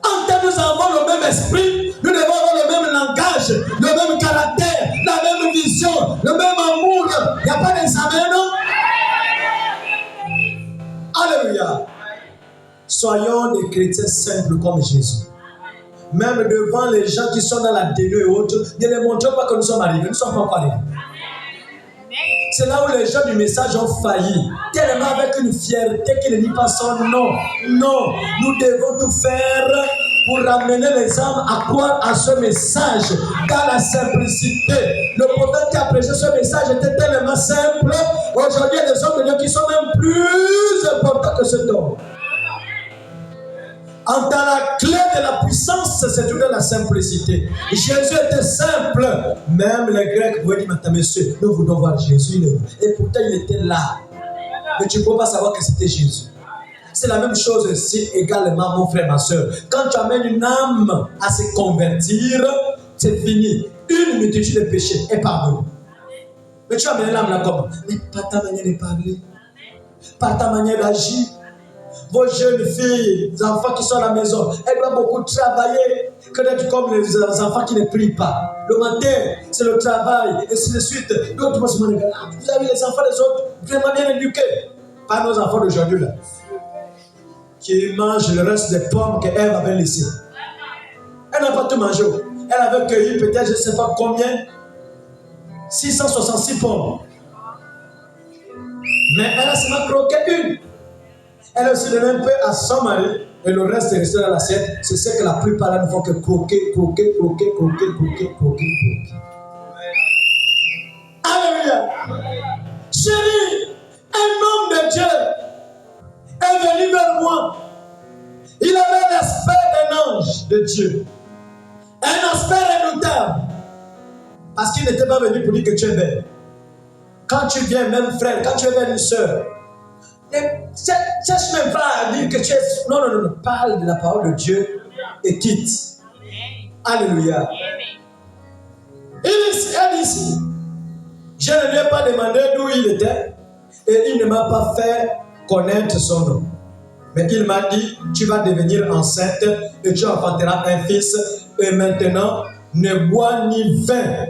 En tant que nous avons le même esprit, nous devons avoir le même langage, le même caractère, la même vision, le même amour. Il n'y a pas d'examen, non? Alléluia. Soyons des chrétiens simples comme Jésus. Même devant les gens qui sont dans la dénuée et autres, ne les montrons pas que nous sommes arrivés. Nous ne sommes pas encore arrivés. C'est là où les gens du message ont failli. Tellement avec une fierté qui ne dit pas son nom. Non, nous devons tout faire pour ramener les âmes à croire à ce message dans la simplicité. Le prophète qui a prêché ce message était tellement simple. Aujourd'hui, il y a des hommes de Dieu qui sont même plus importants que cet homme. Dans la clé de la puissance, c'est tout dans la simplicité. Jésus était simple. Même les Grecs pouvaient dire, mais monsieur, nous voulons voir Jésus. Et pourtant, il était là. Mais tu ne peux pas savoir que c'était Jésus. C'est la même chose ici également, mon frère, ma soeur. Quand tu amènes une âme à se convertir, c'est fini. Une multitude de péchés est pardonnée. Mais tu amènes l'âme là comment? Mais par ta manière de parler, par ta manière d'agir. Vos jeunes filles, les enfants qui sont à la maison, elles doivent beaucoup travailler, que d'être comme les enfants qui ne prient pas. Le matin, c'est le travail, et ainsi de suite. D'autres vont se demander, vous avez les enfants des autres vraiment bien éduqués. Pas nos enfants d'aujourd'hui là, qui mangent le reste des pommes qu'Ève avait laissées. Elle n'a pas tout mangé. Elle avait cueilli peut-être, je ne sais pas combien, 666 pommes. Mais elle a seulement croqué une. Elle a aussi donné un peu à son mari et le reste est resté dans l'assiette. C'est ce que la plupart là ne font que croquer. Alléluia. Chérie, un homme de Dieu est venu vers moi. Il avait l'aspect d'un ange de Dieu. Un aspect redoutable. Parce qu'il n'était pas venu pour dire que tu es belle. Quand tu viens, même frère, quand tu es une soeur, ne cherche même pas à dire que tu es... Non, non, non, parle de la parole de Dieu et quitte. Alléluia. Elle dit ici, je ne lui ai pas demandé d'où il était et il ne m'a pas fait connaître son nom. Mais il m'a dit, tu vas devenir enceinte et tu enfanteras un fils. Et maintenant, ne bois ni vin,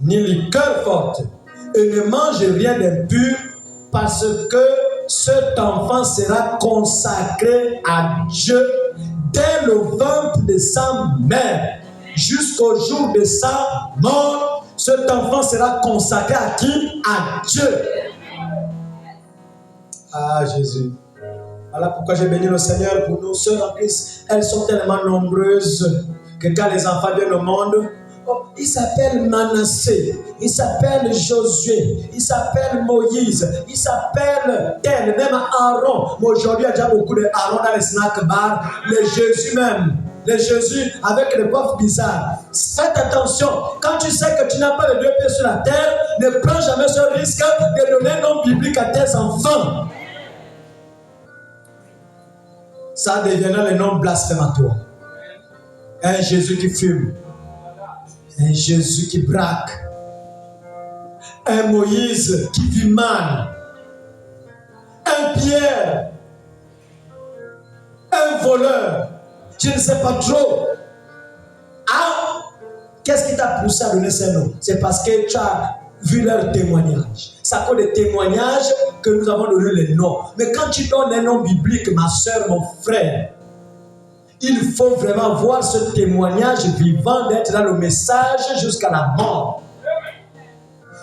ni liqueur forte. Et ne mange rien d'impur parce que cet enfant sera consacré à Dieu dès le ventre de sa mère jusqu'au jour de sa mort. Cet enfant sera consacré à qui? À Dieu. Ah Jésus. Voilà pourquoi j'ai béni le Seigneur pour nos sœurs en Christ. Elles sont tellement nombreuses que quand les enfants viennent au monde, il s'appelle Manassé, il s'appelle Josué, il s'appelle Moïse, il s'appelle tel, même Aaron. Mais aujourd'hui, il y a déjà beaucoup d'Aaron dans les snack bars, les Jésus même. Les Jésus avec des coiffes bizarres. Faites attention, quand tu sais que tu n'as pas les deux pieds sur la terre, ne prends jamais ce risque de donner un nom biblique à tes enfants. Ça deviendra le nom blasphématoire. Un Jésus qui fume, un Jésus qui braque, un Moïse qui vit mal, un Pierre, un voleur, je ne sais pas trop. Ah, qu'est-ce qui t'a poussé à donner ces noms? C'est parce que tu as vu leur témoignage. C'est à cause des témoignages que nous avons donné les noms. Mais quand tu donnes un nom biblique, ma soeur, mon frère, il faut vraiment voir ce témoignage vivant, d'être dans le message jusqu'à la mort.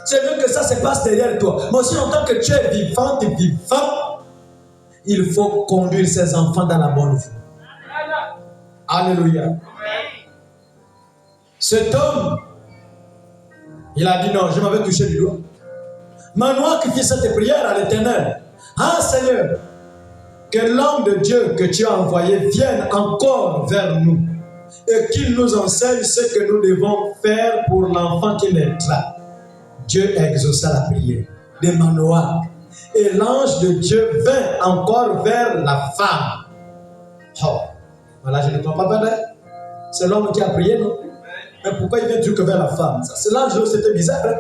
C'est mieux que ça se passe derrière toi. Mais aussi en tant que tu es vivante et vivant, il faut conduire ses enfants dans la bonne voie. Alléluia. Cet homme, il a dit non, je m'avais touché du doigt. Manoah qui fit cette prière à l'Éternel. Ah Seigneur, que l'homme de Dieu que tu as envoyé vienne encore vers nous et qu'il nous enseigne ce que nous devons faire pour l'enfant qui naîtra. Dieu exauça la prière de Manoah. Et l'ange de Dieu vint encore vers la femme. Oh, voilà, je ne comprends pas bien. C'est l'homme qui a prié, non? Mais pourquoi il vient dire que vers la femme? C'est l'ange, c'était bizarre. Hein?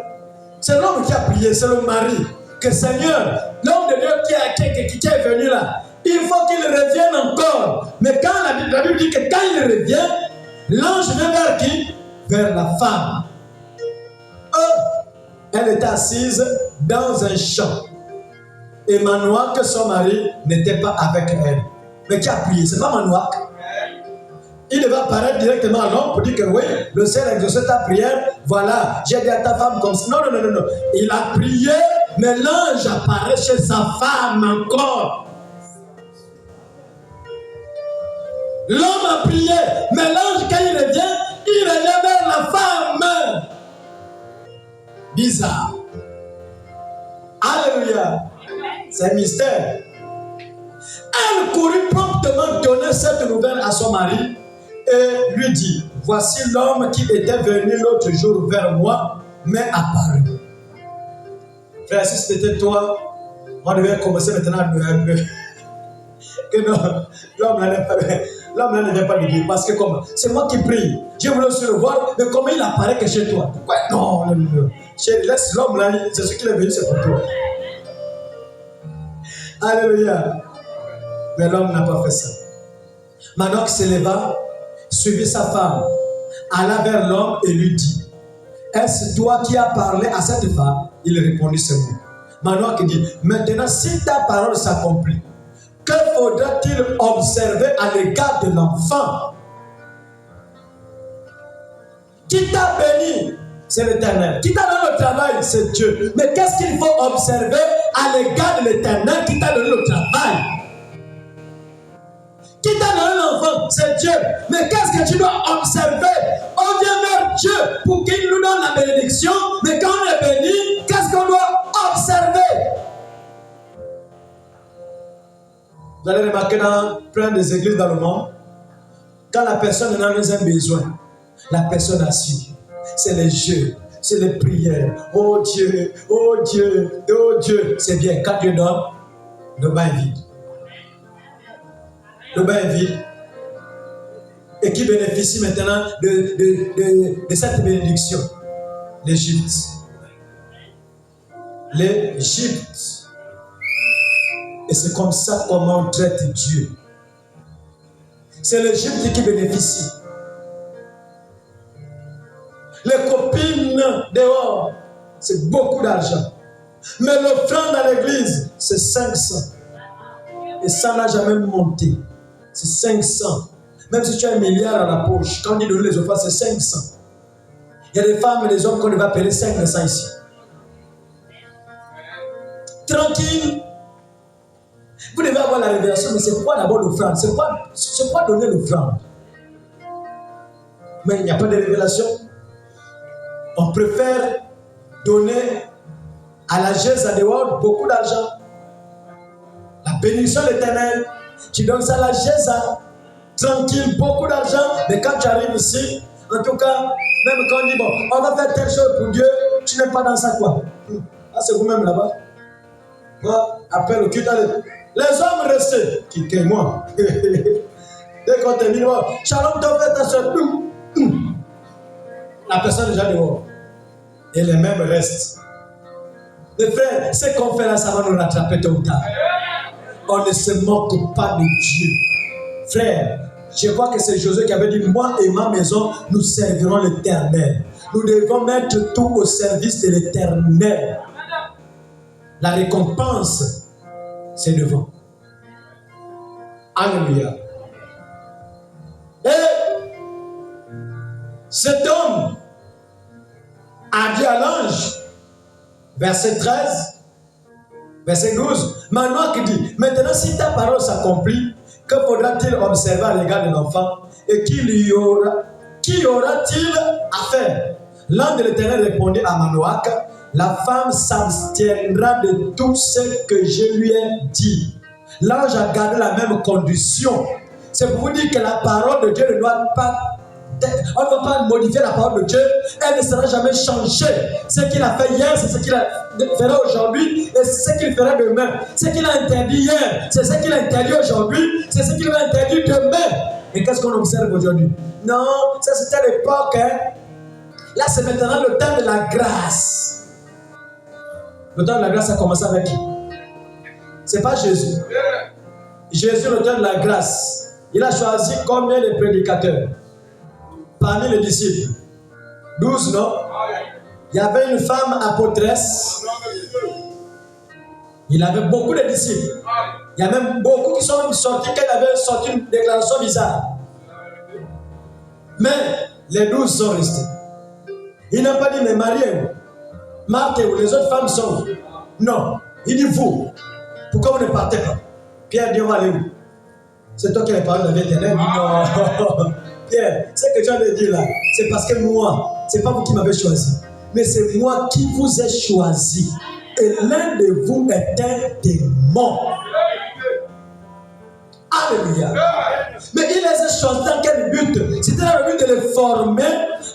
C'est l'homme qui a prié, c'est le mari. Que Seigneur, l'homme de Dieu qui est venu là, il faut qu'il revienne encore. Mais quand la Bible dit que quand il revient, l'ange vient vers qui? Vers la femme. Elle était assise dans un champ. Et Manoah, que son mari, n'était pas avec elle. Mais qui a prié? C'est pas Manoah. Il devait apparaître directement à l'homme pour dire que oui, le Seigneur a exaucé ta prière. Voilà, j'ai dit à ta femme comme ça. Non, non, non, non, non. Il a prié, mais l'ange apparaît chez sa femme encore. L'homme a prié, mais l'ange, quand il revient vers la femme. Bizarre. Alléluia. C'est un mystère. Elle courut promptement donner cette nouvelle à son mari et lui dit, voici l'homme qui était venu l'autre jour vers moi, m'est apparu. Frère, si c'était toi, on devait commencer maintenant à nous un peu. Que non, l'homme là ne vient pas lui dire, parce que comme c'est moi qui prie, je voulais aussi le voir, mais comment il apparaît que chez toi? Pourquoi? Non, non, non. Laisse l'homme là, c'est ce qu'il est venu, c'est pour toi. Alléluia. Mais l'homme n'a pas fait ça. Manoah s'éleva, suivit sa femme, alla vers l'homme et lui dit, est-ce toi qui as parlé à cette femme? Il répondit, c'est moi. Manoah qui dit, maintenant si ta parole s'accomplit, que faudra-t-il observer à l'égard de l'enfant? Qui t'a béni? C'est l'Éternel. Qui t'a donné le travail? C'est Dieu. Mais qu'est-ce qu'il faut observer à l'égard de l'Éternel qui t'a donné le travail? Qui t'a donné l'enfant? C'est Dieu. Mais qu'est-ce que tu dois observer? On vient vers Dieu pour qu'il nous donne la bénédiction. Mais quand on est béni, qu'est-ce qu'on doit observer? Vous allez remarquer dans plein des églises dans le monde, quand la personne en a un besoin, la personne a su. C'est les jeux, c'est les prières. Oh Dieu, oh Dieu, oh Dieu. C'est bien, quand Dieu donne, le bain est vide. Le bain est vide. Et qui bénéficie maintenant de cette bénédiction? L'Égypte. L'Égypte. Et c'est comme ça comment on traite Dieu. C'est l'Égypte qui bénéficie. Les copines dehors, c'est beaucoup d'argent. Mais l'offrande à l'église, c'est 500. Et ça n'a jamais monté. C'est 500. Même si tu as 1 milliard à la poche, quand on dit donner les offrandes, c'est 500. Il y a des femmes et des hommes qu'on va appeler 500 ici. Tranquille. Vous devez avoir la révélation, mais c'est quoi d'abord l'offrande? C'est quoi donner l'offrande? Mais il n'y a pas de révélation. On préfère donner à la Gèse à dehors beaucoup d'argent. La bénédiction de l'Éternel, tu donnes ça à la Gèse, tranquille, beaucoup d'argent, mais quand tu arrives ici, en tout cas, même quand on dit, bon, on va faire telle chose pour Dieu, tu n'es pas dans ça quoi? Ah, c'est vous-même là-bas. Moi, appelle au culte, les hommes restés, qui est moi. Dès qu'on te dit, oh, Shalom, t'as fait ta soeur, la personne est déjà dehors. Et les mêmes restent. Les frères, ce qu'on fait là, ça va nous rattraper tôt ou tard. On ne se moque pas de Dieu. Frère, je crois que c'est Josué qui avait dit, moi et ma maison, nous servirons l'Éternel. Nous devons mettre tout au service de l'Éternel. La récompense, c'est devant. Alléluia. Et cet homme a dit à l'ange, verset 13, verset 12, Manoach dit, maintenant si ta parole s'accomplit, que faudra-t-il observer à l'égard de l'enfant et qui aura-t-il à faire? L'ange de l'Éternel répondit à Manoach, la femme s'abstiendra de tout ce que je lui ai dit. L'ange a gardé la même condition. C'est pour vous dire que la parole de Dieu ne doit pas, on ne va pas modifier la parole de Dieu, elle ne sera jamais changée. Ce qu'il a fait hier, c'est ce qu'il fera aujourd'hui et c'est ce qu'il fera demain. Ce qu'il a interdit hier, c'est ce qu'il a interdit aujourd'hui, c'est ce qu'il va interdire demain. Et qu'est-ce qu'on observe aujourd'hui? Non, ça c'était l'époque. Là, c'est maintenant le temps de la grâce. Le temps de la grâce a commencé avec qui? C'est pas Jésus. Jésus, le temps de la grâce, il a choisi combien de prédicateurs? Parmi les disciples 12, non? Il y avait une femme apôtresse. Il avait beaucoup de disciples. Il y a même beaucoup qui sont sortis quand il avait sorti une déclaration bizarre. Mais les 12 sont restés. Il n'a pas dit, mais Marie, Marthe ou les autres femmes sont. Non. Il dit, vous, pourquoi vous ne partez pas? Pierre dit, on va aller où? C'est toi qui as parlé de l'Éternel. Non. Pierre, ce que tu as de dire là, c'est parce que moi, c'est pas vous qui m'avez choisi, mais c'est moi qui vous ai choisi. Et l'un de vous est un démon. Alléluia. Mais il les a choisis dans quel but? C'était dans le but de les former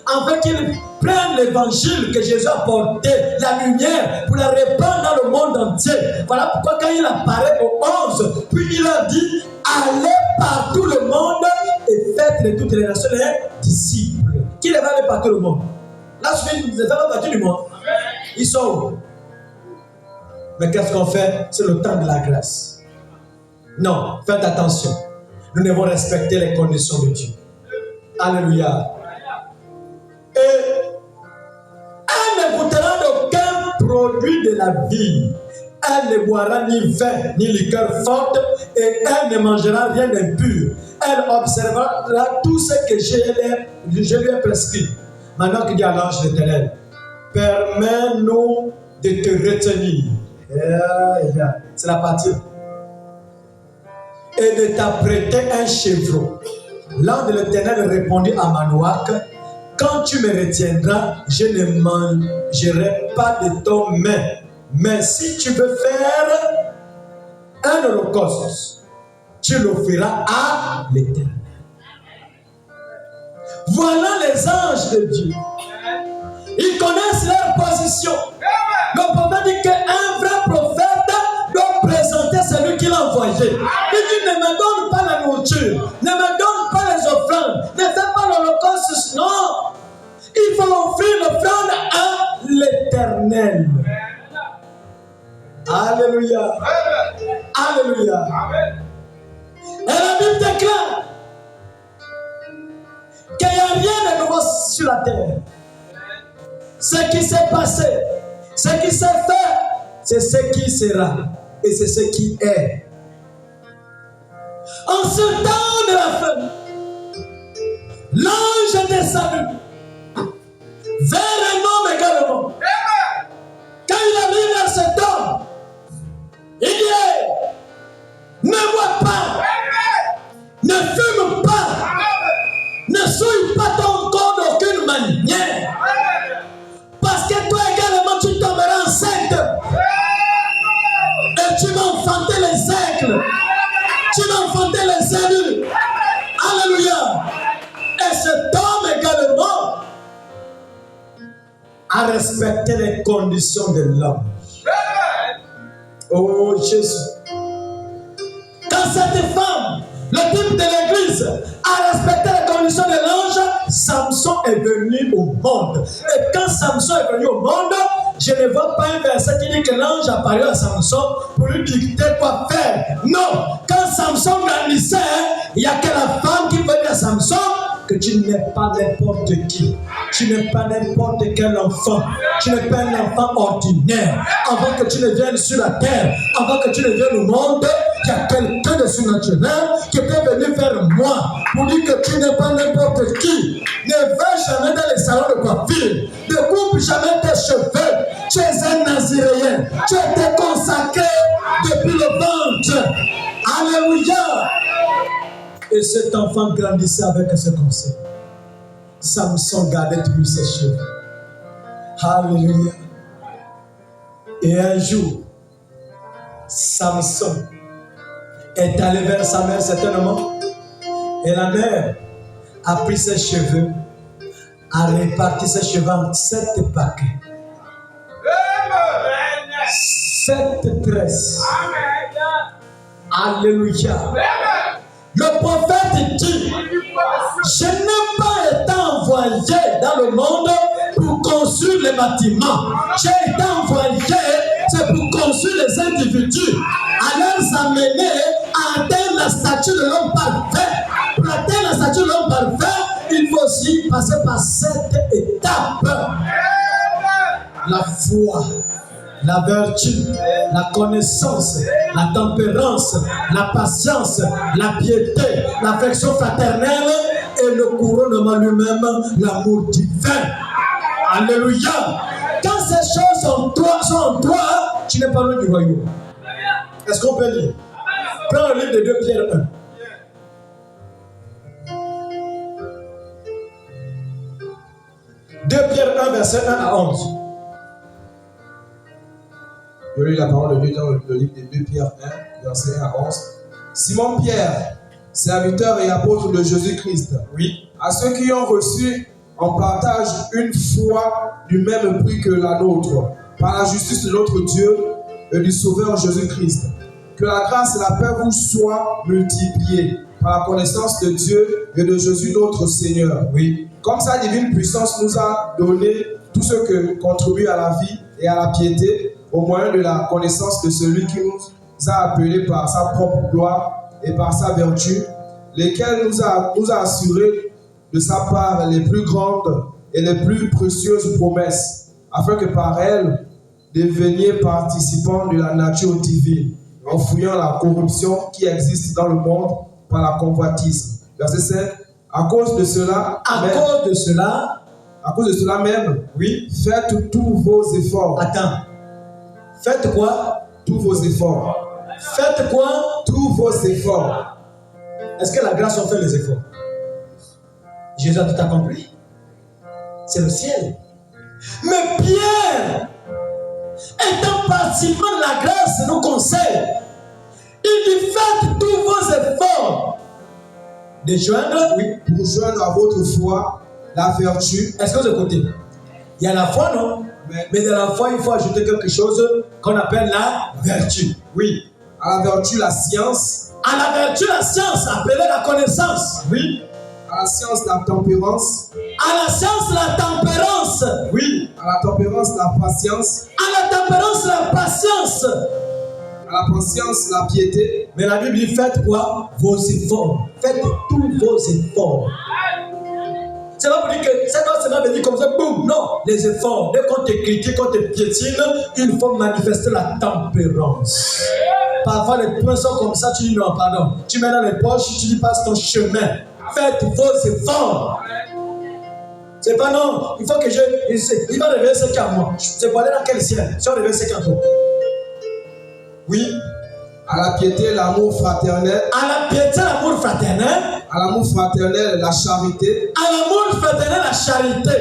afin qu'ils prennent l'évangile que Jésus a porté, la lumière, pour la répandre dans le monde entier. Voilà pourquoi quand il apparaît au 11, puis il a dit, allez par tout le monde et faites de toutes les nations les disciples. Qui les va aller par tout le monde? Là, les femmes partout du monde. Ils sont où? Mais qu'est-ce qu'on fait? C'est le temps de la grâce. Non, faites attention. Nous devons respecter les conditions de Dieu. Alléluia. Et elle ne goûtera d'aucun produit de la vie. Elle ne boira ni vin, ni liqueur forte, et elle ne mangera rien d'impur. Elle observera tout ce que je lui ai prescrit. Maintenant qu'il dit à l'ange de l'Éternel, permets-nous de te retenir. C'est la partie. Et de t'apprêter un chevreau. L'ange de l'Éternel répondit à Manoach, quand tu me retiendras, je ne mangerai pas de ton main. Mais si tu veux faire un holocauste, tu l'offriras à l'Éternel. Voilà les anges de Dieu. Ils connaissent leur position. Le prophète dit qu'un vrai prophète doit présenter celui qu'il a envoyé. Il dit, ne me donne pas la nourriture, ne me donne pas les offrandes, ne fais pas l'holocauste. Non, il faut offrir l'offrande à l'Éternel. Alléluia. Alléluia. Et la Bible déclare qu'il n'y a rien de nouveau sur la terre. Ce qui s'est passé, ce qui s'est fait, c'est ce qui sera et c'est ce qui est. En ce temps de la fin, l'ange est descendu vers un homme également. Quand il arrive vers cet homme, il dit, ne bois pas, ne fume pas, ne souille pas ton corps d'aucune manière. Parce que toi également tu tomberas enceinte. Et tu vas enfanter les aigles. Tu vas enfanter les élus. Alléluia. Et cet homme également a respecté les conditions de l'homme. Oh Jésus. Quand cette femme, le type de l'église, a respecté les conditions de l'ange, Samson est venu au monde. Et quand Samson est venu au monde, je ne vois pas un verset qui dit que l'ange a parlé à Samson pour lui dicter quoi faire. Non, quand Samson grandissait, il n'y a que la femme qui venait à Samson que tu n'es pas n'importe qui. Tu n'es pas n'importe quel enfant. Tu n'es pas un enfant ordinaire. Avant que tu ne viennes sur la terre, avant que tu ne viennes au monde, il y a quelqu'un de surnaturel qui était venu vers moi pour dire que tu n'es pas n'importe qui. Ne va jamais dans les salons de coiffure. Ne coupe jamais tes cheveux. Tu es un Naziréen. Tu as été consacré depuis le ventre. Alléluia. Et cet enfant grandissait avec ce conseil. Samson gardait toujours ses cheveux. Alléluia. Et un jour, Samson est allé vers sa mère certainement. Et la mère a pris ses cheveux, a réparti ses cheveux en 7 paquets. 7 tresses. Alléluia. Le prophète dit, je n'ai pas été envoyé dans le monde pour construire les bâtiments. J'ai été envoyé, c'est pour construire les individus, à leur amener à atteindre la statue de l'homme parfait. Pour atteindre la statue de l'homme parfait, il faut aussi passer par 7 étapes. La foi, la vertu, la connaissance, la tempérance, la patience, la piété, l'affection fraternelle et le couronnement lui-même, l'amour divin. Alléluia. Quand ces choses sont en toi, tu n'es pas loin du royaume. Est-ce qu'on peut lire? Prends le livre de 2 Pierre 1. 2 Pierre 1, verset 1 à 11. Je lis la parole de Dieu dans le livre de 2 Pierre 1, verset 1 à 11. Simon Pierre, serviteur et apôtre de Jésus-Christ, Oui. à ceux qui ont reçu en partage une foi du même prix que la nôtre, par la justice de notre Dieu et du Sauveur Jésus-Christ. Que la grâce et la paix vous soient multipliées par la connaissance de Dieu et de Jésus notre Seigneur. Oui. Comme sa divine puissance nous a donné tout ce qui contribue à la vie et à la piété, au moyen de la connaissance de celui qui nous a appelés par sa propre gloire et par sa vertu, lesquels nous a assurés de sa part les plus grandes et les plus précieuses promesses, afin que par elles, deveniez participants de la nature divine, en fouillant la corruption qui existe dans le monde par la convoitise. Verset 7. À cause de cela même, oui, faites tous vos efforts. Attends. Faites quoi? Tous vos efforts. Faites quoi? Tous vos efforts. Est-ce que la grâce a fait les efforts? Jésus a tout accompli. C'est le ciel. Mais Pierre, étant participant de la grâce, nous conseille. Il dit faites tous vos efforts. De joindre, oui, pour joindre à votre foi la vertu. Est-ce que vous écoutez? Il y a la foi, non? Mais dans la foi, il faut ajouter quelque chose qu'on appelle la vertu. Oui. À la vertu, la science. À la vertu, la science, appelée la connaissance. Oui. À la science, la tempérance. À la science, la tempérance. Oui. À la tempérance, la patience. À la tempérance, la patience. À la patience, la piété. Mais la Bible dit, faites quoi? Vos efforts. Faites tous vos efforts. C'est pas pour dire que ça doit seulement venir comme ça, boum. Non, les efforts. Dès qu'on te critique, qu'on te piétine, il faut manifester la tempérance. Parfois, les points sont comme ça, tu dis non, pardon. Tu mets dans les poches, tu dis passe ton chemin. Faites vos efforts. C'est pas non, il faut que il va réveiller ce qu'il y a à moi. C'est pour aller dans quel ciel? Si on réveille ce qu'il y a à toi. Oui. À la piété, l'amour fraternel. À la piété, l'amour fraternel. À l'amour fraternel, la charité. À l'amour fraternel, la charité.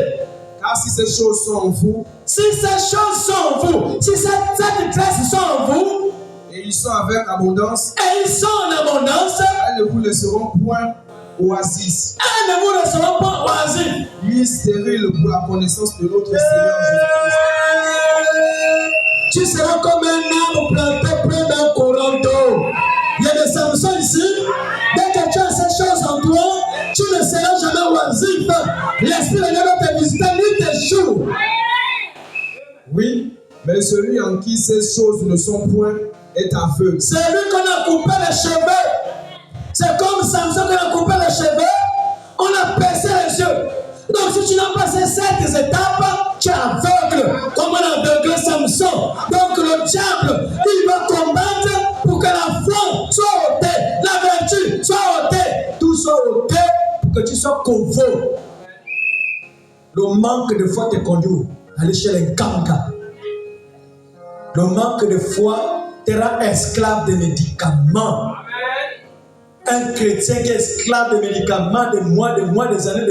Car si ces choses sont en vous. Si ces choses sont en vous. Si cette grâce sont en vous. Et ils sont avec abondance. Et ils sont en abondance. Elles ne vous laisseront point oasis. Elles ne vous laisseront pas oasis. Ni stérile pour la connaissance de notre Seigneur Jésus-Christ. Tu seras comme un arbre planté près d'un courant d'eau. Il y a des Samson ici. Dès que tu as ces choses en toi, tu ne seras jamais oisif. L'Esprit de Dieu va te visiter nuit et jour. Oui. Mais celui en qui ces choses ne sont point est aveugle. C'est lui qu'on a coupé les cheveux. C'est comme Samson qu'on a coupé les cheveux. On a percé les yeux. Donc si tu n'as pas ces 7 étapes, tu es aveugle. Comme on a aveuglé Samson. Donc le diable, il va combattre pour que la foi soit ôtée, la vertu soit ôtée, tout soit ôté pour que tu sois conforme. Le manque de foi te conduit à aller chez les gangas. Le manque de foi te rend esclave des médicaments. Un chrétien qui est esclave des médicaments des mois, des années,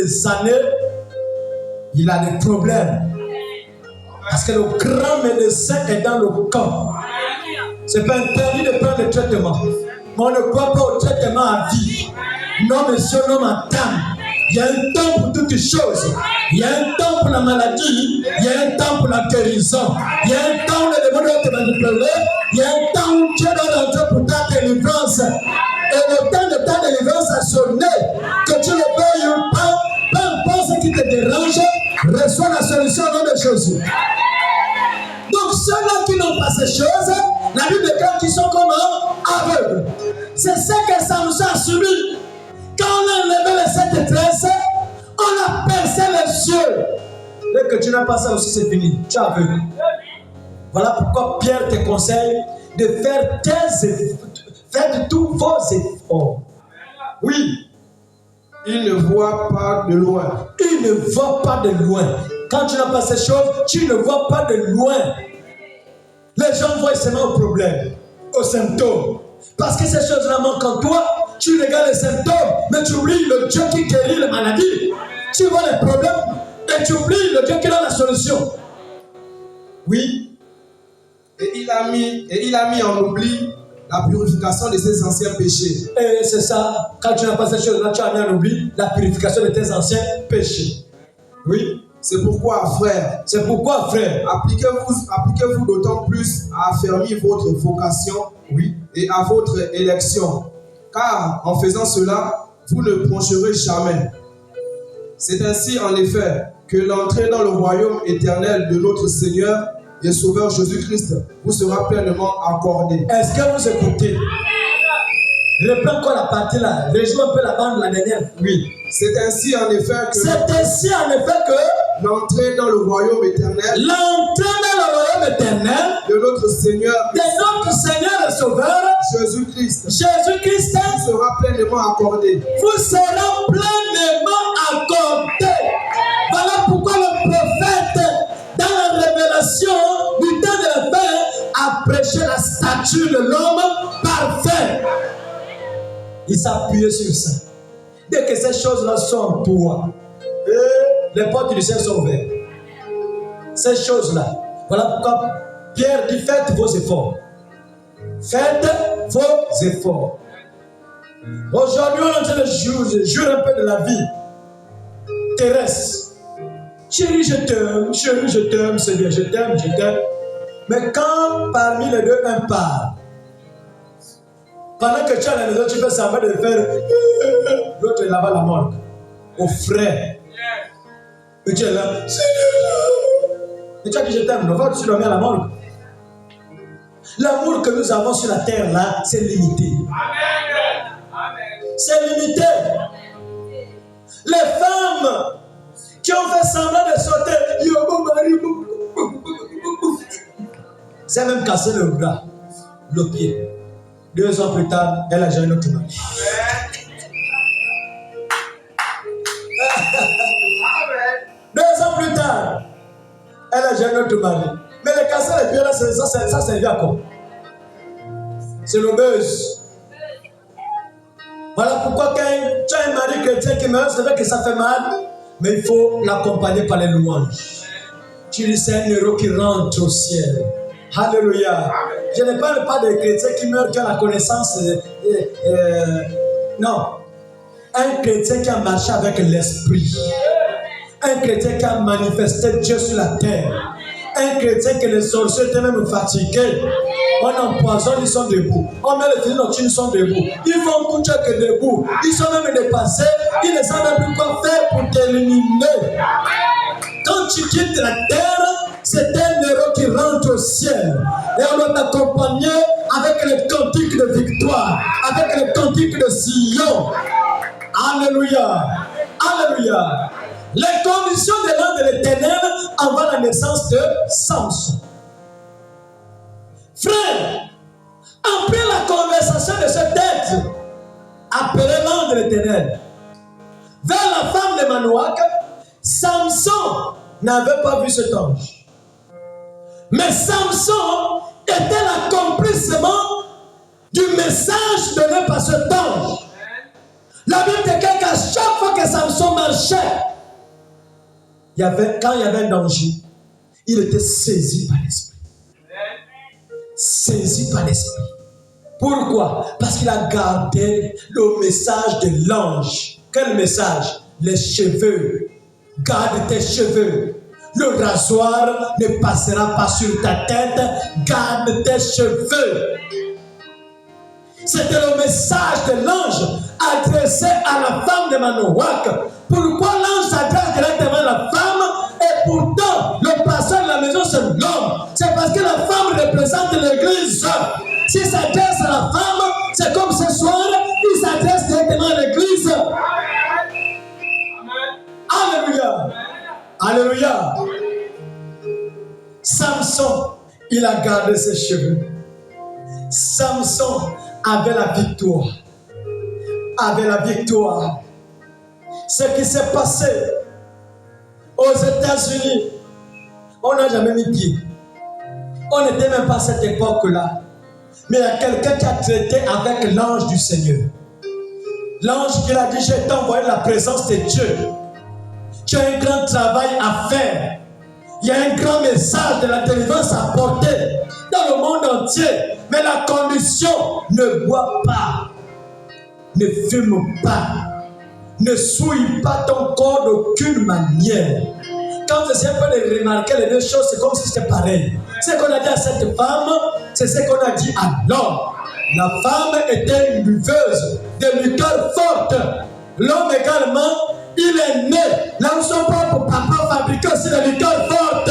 il a des problèmes. Parce que le grand médecin est dans le corps. Ce n'est pas interdit de prendre le traitement. Mais on ne croit pas au traitement à vie. Non, monsieur, non, madame. Il y a un temps pour toutes choses. Il y a un temps pour la maladie. Il y a un temps pour la guérison. Il y a un temps où les démons doivent te manipuler. Il y a un temps où Dieu doit entrer pour ta délivrance. Et le temps de ta délivrance a sonné. Que tu le veuilles ou pas, peu importe ce qui te dérange, reçois la solution au nom de Jésus. Donc ceux-là qui n'ont pas ces choses, la Bible déclare qu'ils sont comme aveugles. C'est ce que Samson a subi. Quand on a enlevé les 7 tresses, on a percé les yeux. Dès que tu n'as pas ça aussi, c'est fini. Tu es aveugle. Voilà pourquoi Pierre te conseille de faire faites tous vos efforts. Oui. Il ne voit pas de loin. Il ne voit pas de loin. Quand tu n'as pas ces choses, tu ne vois pas de loin. Les gens voient seulement au problème, aux symptômes. Parce que ces choses-là manquent en toi. Tu regardes les symptômes, mais tu oublies le Dieu qui guérit les maladies. Tu vois les problèmes et tu oublies le Dieu qui donne la solution. Oui. Et il a mis en oubli la purification de ses anciens péchés. Et c'est ça. Quand tu n'as pas ces choses-là, tu as mis en oubli la purification de tes anciens péchés. Oui. C'est pourquoi, frère, appliquez-vous d'autant plus à affermir votre vocation, oui, et à votre élection. Car en faisant cela, vous ne broncherez jamais. C'est ainsi en effet que l'entrée dans le royaume éternel de notre Seigneur et Sauveur Jésus-Christ vous sera pleinement accordée. Est-ce que vous écoutez? Reprends encore la partie là. Rejoins un peu la bande la dernière. Oui. C'est ainsi en effet que l'entrée dans le royaume éternel de notre Seigneur et Sauveur Jésus-Christ sera pleinement accordé. Vous serez pleinement accordé. Voilà pourquoi le prophète, dans la révélation du temps de la fin, a prêché la statue de l'homme parfait. Il s'appuyait sur ça. Dès que ces choses-là sont en toi, les portes du ciel sont ouvertes. Ces choses-là. Voilà pourquoi Pierre dit faites vos efforts. Faites vos efforts. Aujourd'hui, on est en train de jouer un peu de la vie terrestre. Chérie, je t'aime, Seigneur, je t'aime. Mais quand parmi les deux, un part, pendant que tu es à la maison, tu fais semblant de faire, l'autre est là-bas à la morgue, au frais. Et tu es là, et tu as dit je t'aime, non, tu dormir à la morgue. L'amour que nous avons sur la terre là, c'est limité. C'est limité. Les femmes qui ont fait semblant de sauter, mon mari, c'est même cassé le bras, le pied. 2 ans plus tard, elle a déjà un autre mari. Deux ans plus tard, elle a déjà un autre mari. Mais le casser les pieds là, ça servait à quoi? C'est le buzz. Voilà pourquoi quand tu as un mari chrétien qui meurt, c'est vrai que ça fait mal, mais il faut l'accompagner par les louanges. Tu dis c'est un héros qui rentre au ciel. Alléluia. Je ne parle pas des chrétiens qui meurent qui ont la connaissance. Non. Un chrétien qui a marché avec l'esprit. Un chrétien qui a manifesté Dieu sur la terre. Un chrétien que les sorciers étaient même fatigués. On empoisonne, ils sont debout. On met les filles nocturnes, ils sont debout. Ils vont tout que debout. Ils sont même dépassés. Ils ne savent même plus quoi faire pour t'éliminer. Quand tu quittes la terre, c'est un héros qui rentre au ciel. Et on doit t'accompagner avec les cantiques de victoire, avec les cantiques de Sion. Alléluia. Alléluia. Les conditions de l'an de l'Éternel avant la naissance de Samson. Frère, après la conversation de ce texte, appelé l'an de l'Éternel, vers la femme de Manoach, Samson n'avait pas vu cet ange. Mais Samson était l'accomplissement du message donné par cet ange. La Bible déclare qu'à chaque fois que Samson marchait, quand il y avait un danger, il était saisi par l'esprit. Saisi par l'esprit. Pourquoi? Parce qu'il a gardé le message de l'ange. Quel message? Les cheveux. Garde tes cheveux. Le rasoir ne passera pas sur ta tête. Garde tes cheveux. C'était le message de l'ange adressé à la femme de Manoach. Pourquoi l'ange s'adresse directement à la femme et pourtant le pasteur de la maison c'est l'homme? C'est parce que la femme représente l'église. S'il s'adresse à la femme, c'est comme ce soir, il s'adresse directement à l'église. Alléluia. Alléluia. Samson, il a gardé ses cheveux. Samson avait la victoire. Avait la victoire. Ce qui s'est passé aux États-Unis, on n'a jamais mis pied. On n'était même pas à cette époque-là. Mais il y a quelqu'un qui a traité avec l'ange du Seigneur. L'ange qui a dit, je t'ai envoyé la présence de Dieu. Tu as un grand travail à faire. Il y a un grand message de la délivrance à porter dans le monde entier. Mais la condition, ne bois pas, ne fume pas, ne souille pas ton corps d'aucune manière. Quand je sais pas de remarquer les deux choses, c'est comme si c'était pareil. Ce qu'on a dit à cette femme, c'est ce qu'on a dit à l'homme. La femme était une buveuse de liqueur forte. L'homme également, il est né. Là où son propre papa fabriquait aussi des liqueurs fortes.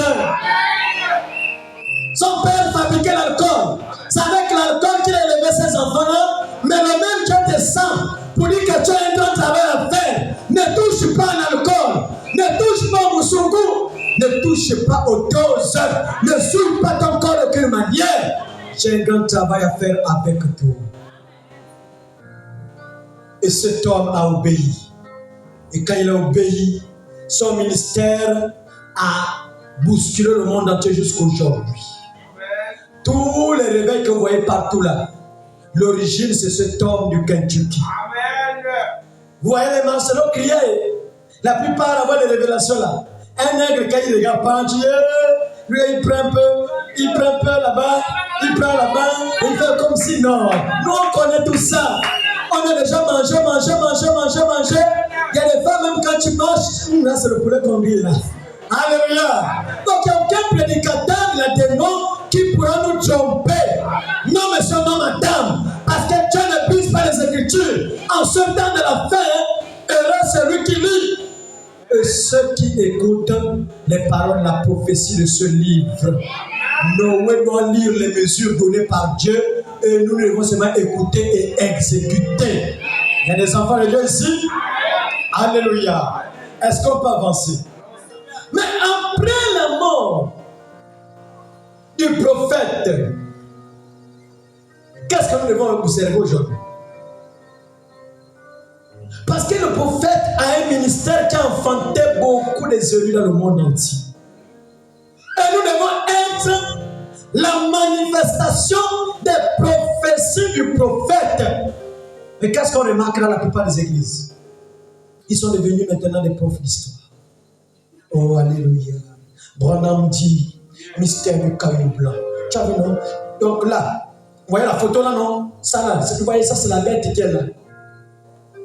Son père fabriquait l'alcool. C'est avec l'alcool qu'il a élevé ses enfants-là. Mais le même Dieu descend pour dire que tu as un grand travail à faire. Ne touche pas à l'alcool. Ne touche pas au moussougou. Ne touche pas aux doses. Ne souille pas ton corps d'aucune manière. J'ai un grand travail à faire avec toi. Et cet homme a obéi. Et quand il a obéi, son ministère a bousculé le monde entier jusqu'aujourd'hui. Tous les réveils que vous voyez partout là, l'origine c'est cet homme du Kentucky. Amen. Vous voyez les marcelots crier. La plupart avant les révélations là. Un nègre quand il regarde Dieu, lui il prend un peu là-bas, il prend là-bas, il fait comme si non. Nous on connaît tout ça. On a déjà mangé. Il y a des femmes même quand tu marches, là c'est le poulet qu'on dit là. Alléluia. Donc il n'y a aucun prédicateur là-dedans qui pourra nous tromper. Non, monsieur, non, madame. Parce que Dieu ne brise pas les Écritures. En ce temps de la fin, heureux celui qui lit. Et ceux qui écoutent les paroles de la prophétie de ce livre. Noé doit lire les mesures données par Dieu et nous devons seulement écouter et exécuter. Il y a des enfants de Dieu ici. Alléluia. Est-ce qu'on peut avancer? Mais après la mort du prophète, qu'est-ce que nous devons observer aujourd'hui? Parce que le prophète a un ministère qui a enfanté beaucoup des élus dans le monde entier. Et nous devons être la manifestation des prophéties du prophète. Mais qu'est-ce qu'on remarque dans la plupart des églises? Ils sont devenus maintenant des profs d'histoire. Oh, alléluia. Branham dit, mystère du caillou blanc. Tu as vu, non? Donc là, vous voyez la photo là, non? Ça là, vous voyez, ça c'est la bête qui est là.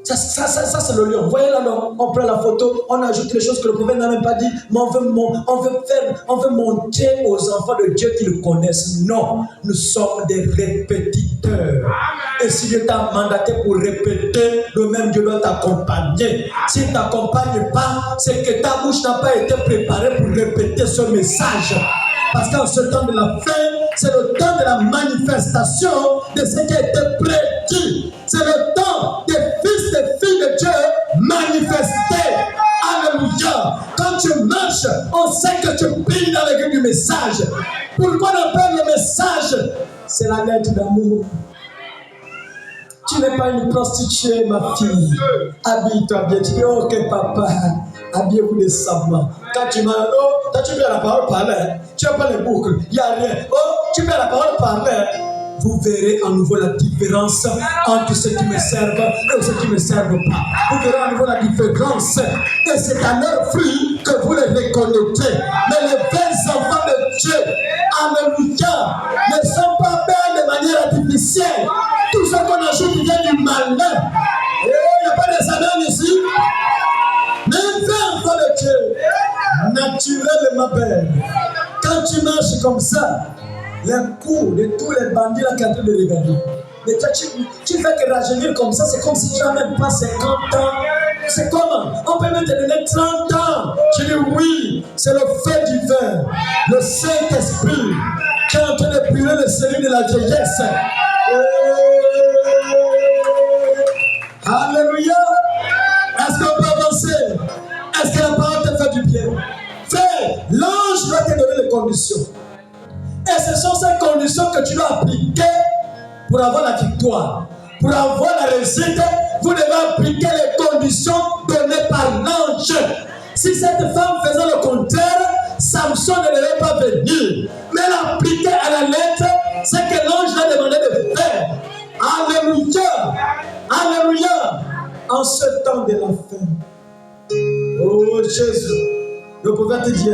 Ça c'est le lion. Vous voyez là, non? On prend la photo, on ajoute les choses que le prophète n'a même pas dit, mais on veut montrer aux enfants de Dieu qui le connaissent. Non, nous sommes des répétiteurs. Et si Dieu t'a mandaté pour répéter, le même Dieu doit t'accompagner. S'il ne t'accompagne pas, c'est que ta bouche n'a pas été préparée pour répéter ce message. Parce qu'en ce temps de la fin, c'est le temps de la manifestation de ce qui a été prédit. C'est le temps des fils et filles de Dieu manifestés. Alléluia. Quand tu marches, on sait que tu brilles dans l'aiguille du message. Pourquoi on appelle le message? C'est la lettre d'amour. Tu n'es pas une prostituée, ma fille. Habille-toi bien. Tu dis, ok, papa, habillez-vous décemment. Quand tu m'as, oh, quand tu viens la parole parler, tu n'as pas les boucles, il n'y a rien. Oh, tu viens la parole parler, vous verrez à nouveau la différence entre ceux qui me servent et ceux qui ne me servent pas. Vous verrez à nouveau la différence. Et c'est à leurs fruits que vous les reconnaîtrez. Mais les vrais enfants de Dieu, alléluia, ne sont pas belles de manière artificielle. Tout ce qu'on ajoute vient du malin. Et il n'y a pas des amens ici. Mais un vrai enfant de Dieu, naturellement belle. Quand tu marches comme ça, les coups de tous les bandits là qui sont en train de regarder. Mais tu fais que rajeunir comme ça, c'est comme si tu n'as même pas 50 ans. C'est comment? On peut même te donner 30 ans. Tu dis oui, c'est le feu divin, le Saint-Esprit qui est en train de brûler le cellules de la vieillesse. Alléluia. Est-ce qu'on peut avancer? Est-ce que la parole te fait du bien? Frère, l'ange doit te donner les conditions. Et ce sont ces conditions que tu dois appliquer pour avoir la victoire. Pour avoir la réussite, vous devez appliquer les conditions données par l'ange. Si cette femme faisait le contraire, Samson ne devait pas venir. Mais l'appliquer à la lettre, c'est que l'ange a demandé de faire. Alléluia. Alléluia. En ce temps de la fin. Oh Jésus. Le prophète dit,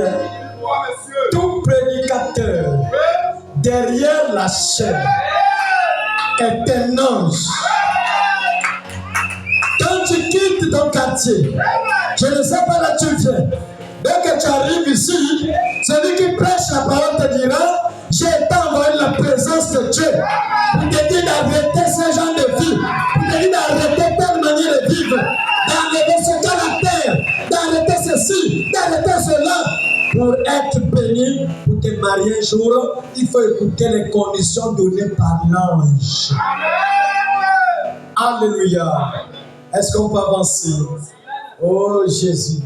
tout prédicateur derrière la chair est un ange. Quand tu quittes ton quartier, je ne sais pas là tu viens. Dès que tu arrives ici, celui qui prêche la parole te dira, j'ai été envoyé la présence de Dieu pour te dire d'arrêter ce genre de vie, pour te dire d'arrêter telle manière de vivre, d'arrêter ce caractère, d'arrêter ceci, d'arrêter cela. Pour être béni, pour te marier un jour, il faut écouter les conditions données par l'ange. Alléluia. Est-ce qu'on peut avancer? Oh Jésus.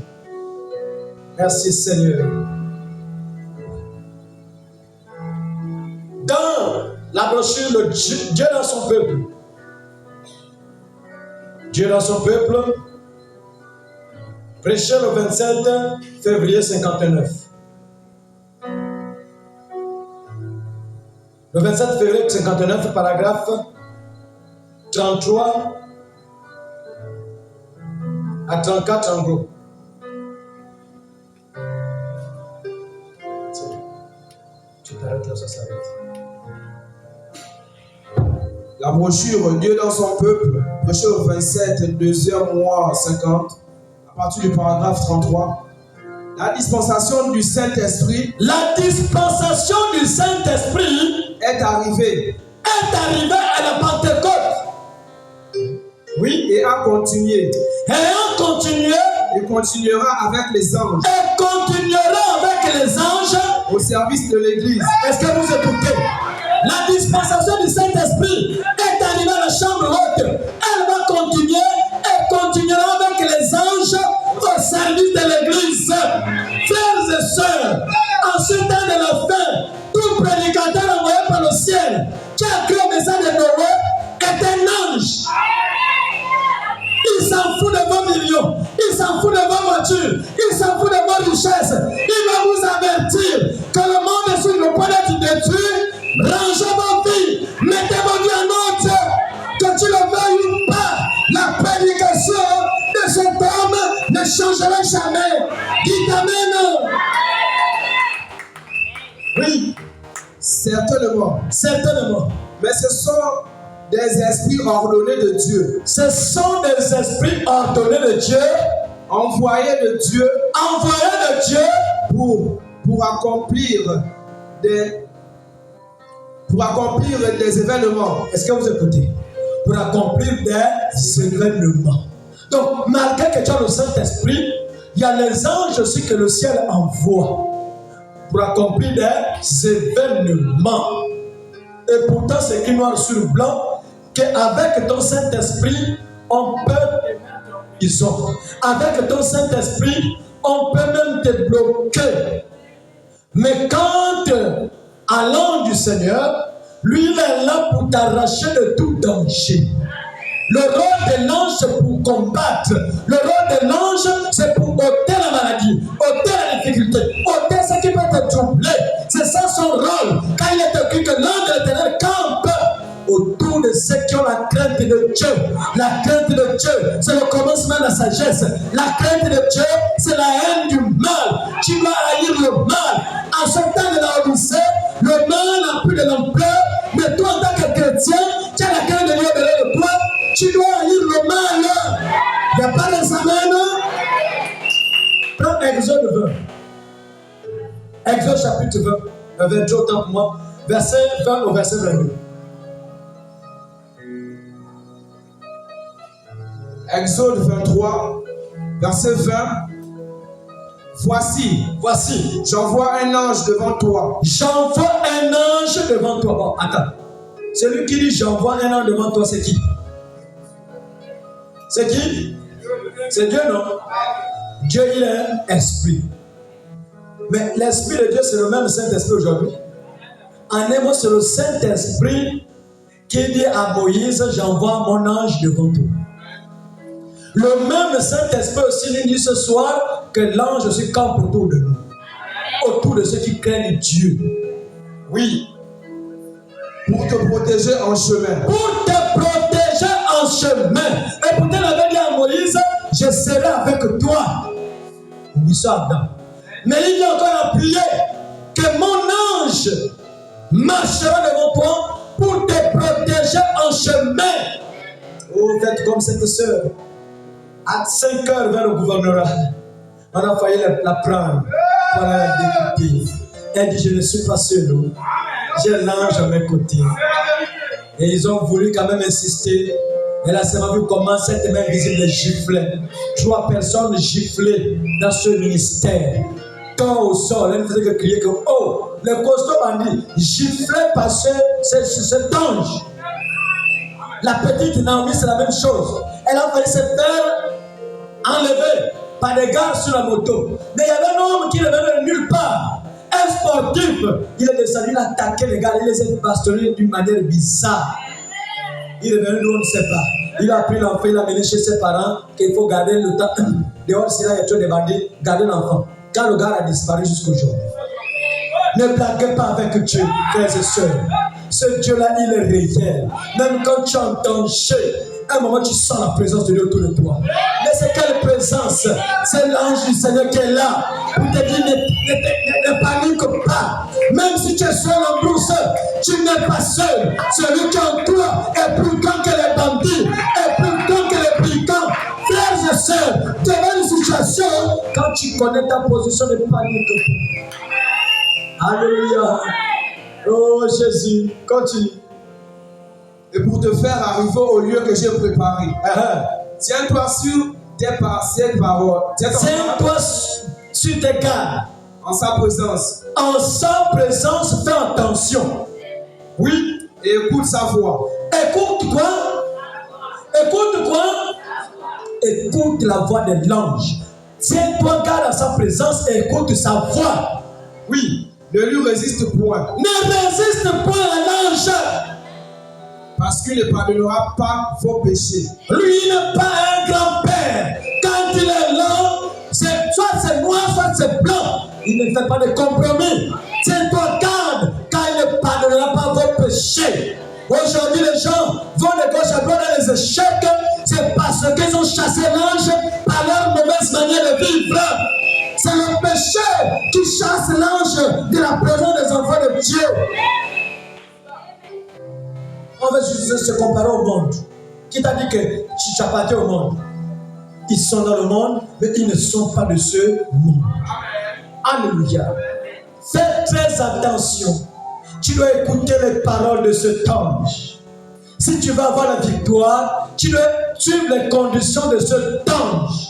Merci Seigneur. Dans la brochure, le Dieu dans son peuple. Dieu dans son peuple. Prêché le 27 février 59. Le 27 février 59, paragraphe 33 à 34 en gros. Tu t'arrêtes là, ça s'arrête. La brochure Dieu dans son peuple, prêché au 27, 2h, mois 50. À partir du paragraphe 33. La dispensation du Saint-Esprit La dispensation du Saint-Esprit est arrivée à la Pentecôte. Oui. et a continué. Ayant continué. Et continuera avec les anges. Et continuera avec les anges. Au service de l'Église. Est-ce que vous écoutez? La dispensation du Saint-Esprit est arrivée à la chambre haute. Elle va continuer et continuera avec les anges au service de l'Église. Frères et sœurs, en ce temps de la fin, tout prédicateur envoyé par le ciel qui a cru au message de Noé est un ange. Il s'en fout de vos millions, il s'en fout de vos voitures, il s'en fout de vos richesses. Il va vous avertir que le monde est sur le point d'être détruit. Rangez vos vies, mettez vos vies en ordre, que tu le veuilles ou pas. La prédication de cet homme ne changera jamais. Dites amen. Oui, certainement. Certainement. Mais ce sont des esprits ordonnés de Dieu. Ce sont des esprits ordonnés de Dieu, envoyés de Dieu, pour accomplir des événements. Est-ce que vous écoutez? Pour accomplir des événements. Donc, malgré que tu as le Saint-Esprit, il y a les anges aussi que le ciel envoie pour accomplir des événements. Et pourtant, c'est écrit noir sur blanc qu'avec ton Saint-Esprit, on peut. Avec ton Saint-Esprit, on peut même te bloquer. Mais quand à l'ange du Seigneur, lui, il est là pour t'arracher de tout danger. Le rôle de l'ange, c'est pour combattre. Le rôle de l'ange, c'est pour ôter la maladie, ôter la difficulté, ôter ce qui peut te troubler. C'est ça son rôle. Quand il est écrit que l'ange de l'Éternel campe autour de ceux qui ont la crainte de Dieu. La crainte de Dieu, c'est le commencement de la sagesse. La crainte de Dieu, c'est la haine du mal. Tu dois haïr le mal. En ce temps de la Odyssée, le mal n'a plus de l'ampleur, mais toi, en tant que chrétien, tu as la crainte de Dieu derrière toi. Tu dois haïr le mal. Il n'y a pas d'examen. Prends Exode 20. Exode chapitre 20. 22, autant pour moi. Verset 20 au verset 22. Exode 23, verset 20. Voici, j'envoie un ange devant toi. J'envoie un ange devant toi. Bon, attends. Celui qui dit j'envoie un ange devant toi, c'est qui? C'est qui? C'est Dieu, non? Dieu, il est un esprit. Mais l'esprit de Dieu, c'est le même Saint-Esprit aujourd'hui. En un mot, c'est le Saint-Esprit qui dit à Moïse, j'envoie mon ange devant toi. Le même Saint-Esprit aussi nous dit ce soir que l'ange aussi campe autour de nous. Autour de ceux qui craignent Dieu. Oui. Pour te protéger en chemin. Pour te protéger en chemin. Et pourtant, il avait dit à Moïse, je serai avec toi. Oui, ça, Adam. Mais il a encore appuyé que mon ange marchera devant toi pour te protéger en chemin. Oh, faites comme cette sœur. À 5 heures vers le gouvernorat, on a failli la prendre pour la découper. Elle dit, je ne suis pas seul. J'ai l'ange à mes côtés. Et ils ont voulu quand même insister. Elle a seulement vu comment cette main visible giflait. 3 personnes giflaient dans ce ministère. Quand au sol, elle ne faisait que crier que, oh, le costaud bandit giflait par cet ange. La petite Naomi, c'est la même chose. Elle a failli se faire enlever par des gars sur la moto. Mais il y avait un homme qui ne venait de nulle part. Un sportif. Il est descendu, il a attaqué les gars, il les a bastonnés d'une manière bizarre. Il est venu, nous on ne sait pas. Il a pris l'enfant, il l'a amené chez ses parents, qu'il faut garder le temps. Dehors, s'il y a trop de bandits, garder l'enfant. Quand le gars a disparu jusqu'aujourd'hui. Ne blaguez pas avec Dieu, frères et sœurs. Ce Dieu-là, il est réel. Même quand tu entends à un moment, tu sens la présence de Dieu autour de toi. Mais c'est quelle présence? C'est l'ange du Seigneur qui est là pour te dire ne panique pas. Même si tu es seul en brousse, tu n'es pas seul. Celui qui est en toi est plus grand que les bandits, est plus grand que les brigands. Frères et sœurs, devant une situation situation quand tu connais ta position de panique. Alléluia. Oh Jésus, continue. Et pour te faire arriver au lieu que j'ai préparé, tiens-toi sur cette parole. Tiens-toi sur tes gardes. En sa présence. En sa présence, fais attention. Oui. Et écoute sa voix. Écoute quoi? Écoute quoi? Écoute la voix de l'ange. Tiens-toi garde à sa présence et écoute sa voix. Oui. Ne lui résiste point. Ne résiste point à l'ange. Parce qu'il ne pardonnera pas vos péchés. Lui n'est pas un grand-père. Quand il est là, soit c'est noir, soit c'est blanc. Il ne fait pas de compromis. Tiens-toi garde, car il ne pardonnera pas vos péchés. Aujourd'hui, les gens vont de gauche à droite dans les échecs. C'est parce qu'ils ont chassé l'ange par leur mauvaise manière de vivre. C'est le péché qui chasse l'ange de la présence des enfants de Dieu. On va juste se comparer au monde. Qui t'a dit que tu appartiens au monde? Ils sont dans le monde, mais ils ne sont pas de ce monde. Alléluia. Fais très attention. Tu dois écouter les paroles de cet ange. Si tu veux avoir la victoire, tu dois suivre les conditions de cet ange.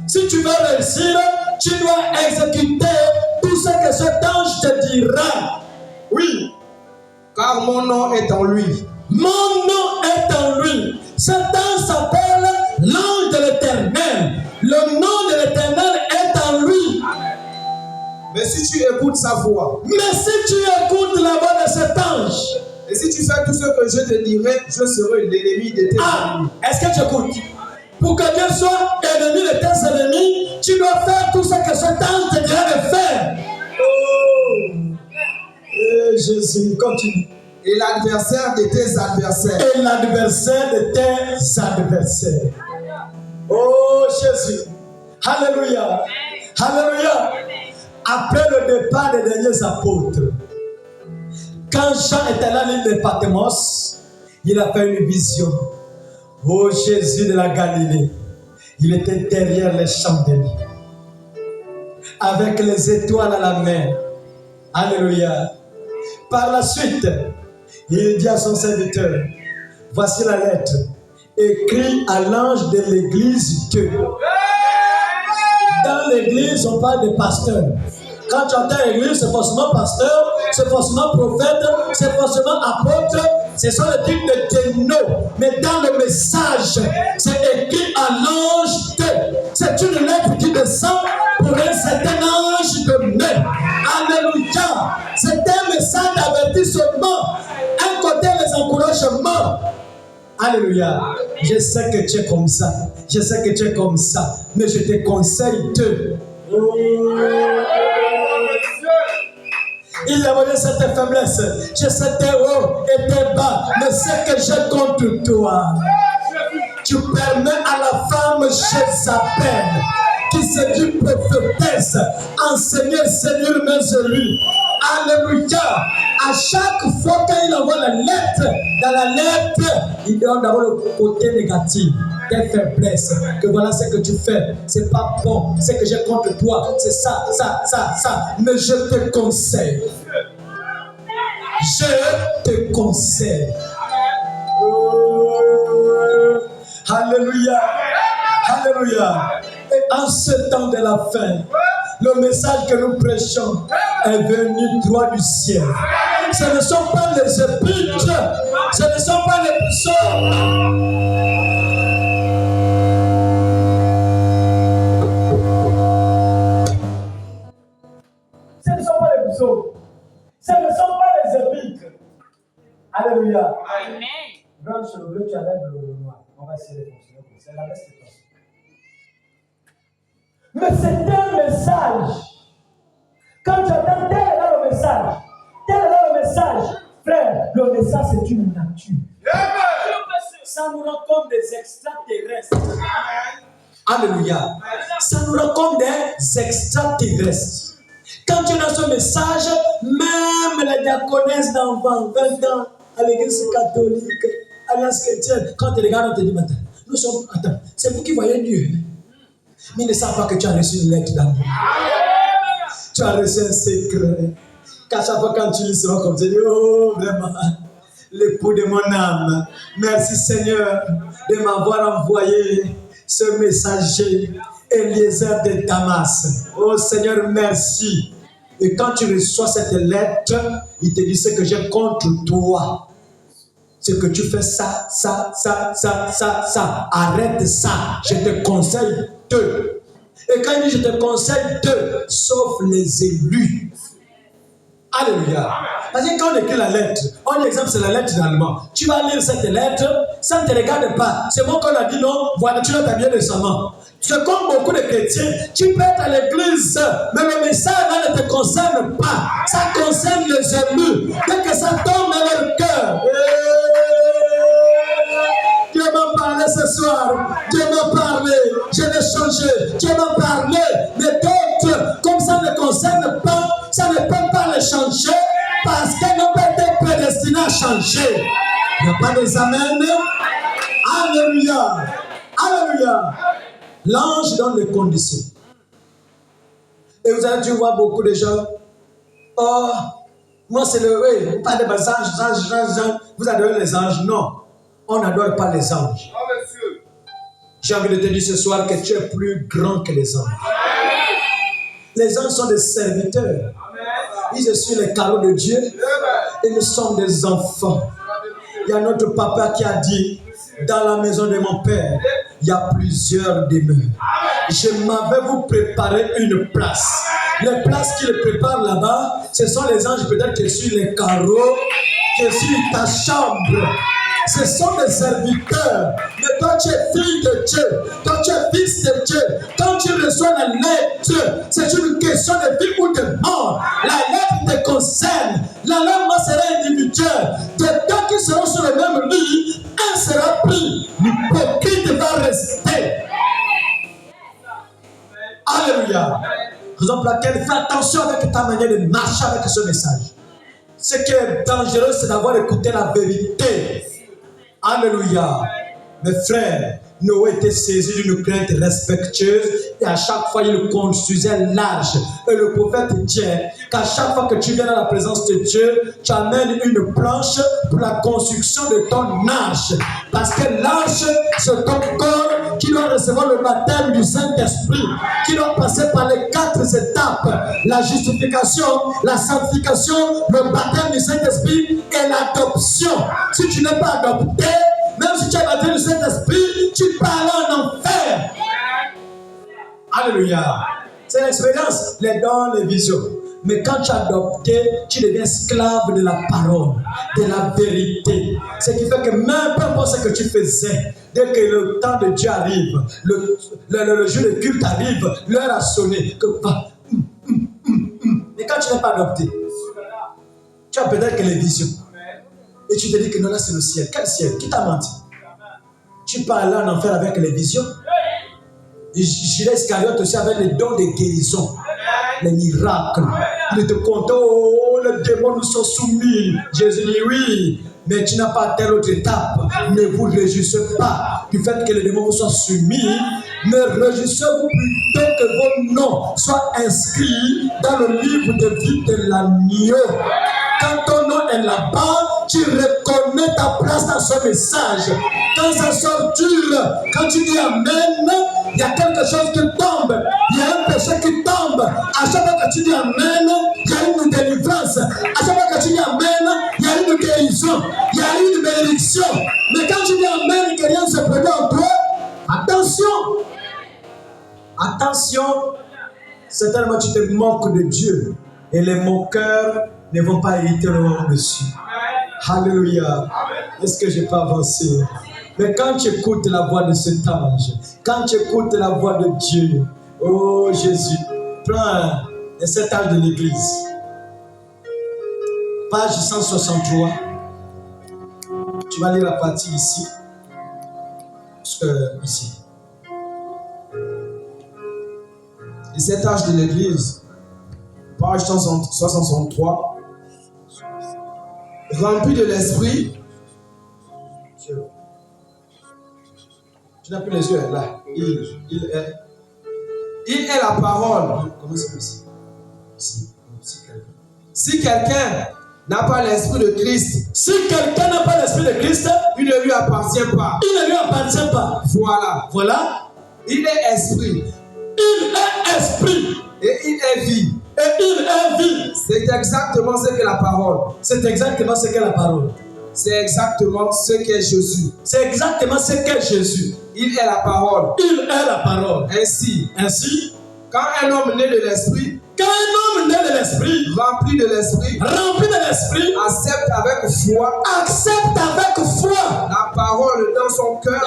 Si tu veux réussir, tu dois exécuter tout ce que cet ange te dira. Oui. Car mon nom est en lui. Mon nom est en lui. Cet ange s'appelle l'ange de l'Éternel. Le nom de l'Éternel est en lui. Mais si tu écoutes sa voix. Mais si tu écoutes la voix de cet ange. Et si tu fais tout ce que je te dirai, je serai l'ennemi de tes ennemis. Est-ce que tu écoutes? Pour que Dieu soit ennemi de tes ennemis, tu dois faire tout ce que cet ange te dira de faire. Oh! Jésus, continue. Et l'adversaire de tes adversaires. Et l'adversaire de tes adversaires. Oh Jésus. Alléluia. Alléluia. Après le départ des derniers apôtres, quand Jean était là à l'île de Patmos, il a fait une vision. Oh Jésus de la Galilée. Il était derrière les chandeliers, avec les étoiles à la main. Alléluia. Par la suite, il dit à son serviteur, voici la lettre, écrit à l'ange de l'église de. Dans l'église, on parle de pasteur. Quand tu entends l'église, c'est forcément pasteur, c'est forcément prophète, c'est forcément apôtre, ce sont les types de ténors. Mais dans le message, c'est écrit à l'ange de. C'est une lettre qui descend pour un certain ange de mai. Alléluia. C'est un message d'avertissement. Un côté, les encouragements. Alléluia. Je sais que tu es comme ça. Je sais que tu es comme ça. Mais je te conseille de. Il a donné cette faiblesse. Je sais tes hauts et tes bas. Mais ce que j'ai contre toi. Tu permets à la femme Jézabel, qui se dit prophétesse, enseigner le Seigneur mais lui. Alléluia. À chaque fois qu'il envoie la lettre, dans la lettre, il donne d'abord le côté négatif, tes faiblesses, que voilà ce que tu fais, c'est pas bon, ce que j'ai contre toi, c'est ça, mais je te conseille. Je te conseille. Alléluia. Alléluia. Et en ce temps de la fin, le message que nous prêchons est venu droit du ciel. Ce ne sont pas les épîtres, ce ne sont pas les psaumes. Ce ne sont pas les psaumes, ce ne sont pas les épîtres. Alléluia. Amen. Branche le bleu, tu enlèves le noir. On va essayer de fonctionner comme ça. La reste est mais c'est un message. Quand tu entends tel est là le message, tel est là le message, frère, le message c'est une nature. Ça nous rend comme des extraterrestres. Alléluia. Ça nous rend comme des extraterrestres. Quand tu as ce message, même les diaconesses d'enfants, 20 ans, à l'église catholique, à l'Alliance chrétienne, quand tu regardes, on te dit, attends, nous sommes, attends, c'est vous qui voyez Dieu. Mais ils ne savent pas que tu as reçu une lettre d'amour. Tu as reçu un secret. Qu'à chaque fois quand tu lis souvent comme tu dis, oh vraiment, l'époux de mon âme. Merci Seigneur de m'avoir envoyé ce messager, Eliezer de Damas. Oh Seigneur, merci. Et quand tu reçois cette lettre, il te dit ce que j'ai contre toi. C'est que tu fais ça. Arrête ça. Je te conseille de. Et quand il dit je te conseille de, sauf les élus. Alléluia. Parce que quand on écrit la lettre, on dit exemple c'est la lettre d'allemand. Tu vas lire cette lettre, ça ne te regarde pas. C'est bon qu'on a dit non, voilà, tu l'as bien récemment. C'est comme beaucoup de chrétiens, tu peux être à l'église, mais le message là ne te concerne pas. Ça concerne les élus. Dès que ça tombe dans leur cœur. Dieu m'a parlé ce soir. Dieu m'a parlé. Je l'ai changé. Dieu m'a parlé. Mais d'autres, comme ça ne concerne pas, ça ne peut pas les changer parce qu'elles n'ont pas été prédestinées à changer. Il n'y a pas des amens. Alléluia. Alléluia. L'ange donne les conditions. Et vous avez dû voir beaucoup de gens. Oh, moi c'est le. Oui, pas de anges. Vous adorez les anges. Non. On n'adore pas les anges. J'ai envie de te dire ce soir que tu es plus grand que les anges. Les anges sont des serviteurs. Ils sont les carreaux de Dieu. Et nous sommes des enfants. Il y a notre papa qui a dit, dans la maison de mon père, il y a plusieurs demeures. Je m'avais vous préparé une place. Les places qu'il prépare là-bas, ce sont les anges peut-être qui sur les carreaux, qui sur ta chambre. Ce sont des serviteurs. Mais toi, tu es fille de Dieu. Toi, tu es fils de Dieu. Quand tu reçois la lettre, c'est une question de vie ou de mort. La lettre te concerne. L'enlèvement sera individuel. De deux qui seront sur le même lit, un sera pris. L'hypocrite va rester. Alléluia. Raison pour laquelle fais attention avec ta manière de marcher avec ce message. Ce qui est dangereux, c'est d'avoir écouté la vérité. Alléluia. Mes frères, Noé était saisi d'une crainte respectueuse et à chaque fois il construisait l'arche. Et le prophète dit qu'à chaque fois que tu viens dans la présence de Dieu, tu amènes une planche pour la construction de ton arche. Parce que l'arche, c'est ton corps qui doit recevoir le baptême du Saint-Esprit, qui doit passer par les 4 étapes: la justification, la sanctification, le baptême du Saint-Esprit et l'adoption. Si tu n'es pas adopté, même si tu es baptisé du Saint-Esprit, tu parles en enfer. Alléluia. C'est l'expérience, les dons, les visions. Mais quand tu es adopté, tu deviens esclave de la parole, de la vérité. Ce qui fait que même peu importe ce que tu faisais, dès que le temps de Dieu arrive, le jour de culte arrive, l'heure a sonné. Mais quand tu n'es pas adopté, tu as peut-être que les visions. Et tu te dis que non, là c'est le ciel. Quel ciel? Qui t'a menti? Tu parles en enfer avec les visions. Judas Iscariote aussi avec les dons de guérison, les miracles. Il te compte, oh, les démons nous sont soumis. Jésus dit oui, mais tu n'as pas telle autre étape. Ne vous réjouissez pas du fait que les démons vous soient soumis, mais réjouissez-vous plutôt que vos noms soient inscrits dans le livre de vie de l'agneau. Quand ton nom est là-bas, tu reconnais ta place dans ce message. Quand ça sort dur, quand tu dis Amen, il y a quelque chose qui tombe. Il y a un péché qui tombe. À chaque fois que tu dis Amen, il y a une délivrance. À chaque fois que tu dis Amen, il y a une guérison. Il y a une bénédiction. Mais quand tu dis Amen et que rien ne se produit en toi, attention. Attention. Certainement tu te moques de Dieu. Et les moqueurs ne vont pas hériter le nom dessus. Alléluia. Est-ce que je peux avancer? Mais quand tu écoutes la voix de cet ange, quand tu écoutes la voix de Dieu, oh Jésus, prends cet ange de l'église. Page 163. Tu vas lire la partie ici. Ici. Et cet ange de l'église, page 163, rempli de l'esprit. Tu n'as plus les yeux là. Il est. Il est la parole. Comment c'est possible? Si quelqu'un n'a pas l'esprit de Christ, si quelqu'un n'a pas l'esprit de Christ, il ne lui appartient pas. Il ne lui appartient pas. Voilà. Voilà. Il est esprit. Il est esprit. Et il est vie. Et il est vie. C'est exactement ce qu'est la parole. C'est exactement ce qu'est la parole. C'est exactement ce qu'est Jésus. C'est exactement ce qu'est Jésus. Il est la parole. Il est la parole. Ainsi, quand un homme né de l'esprit, rempli de l'esprit, accepte avec foi, la parole dans son cœur,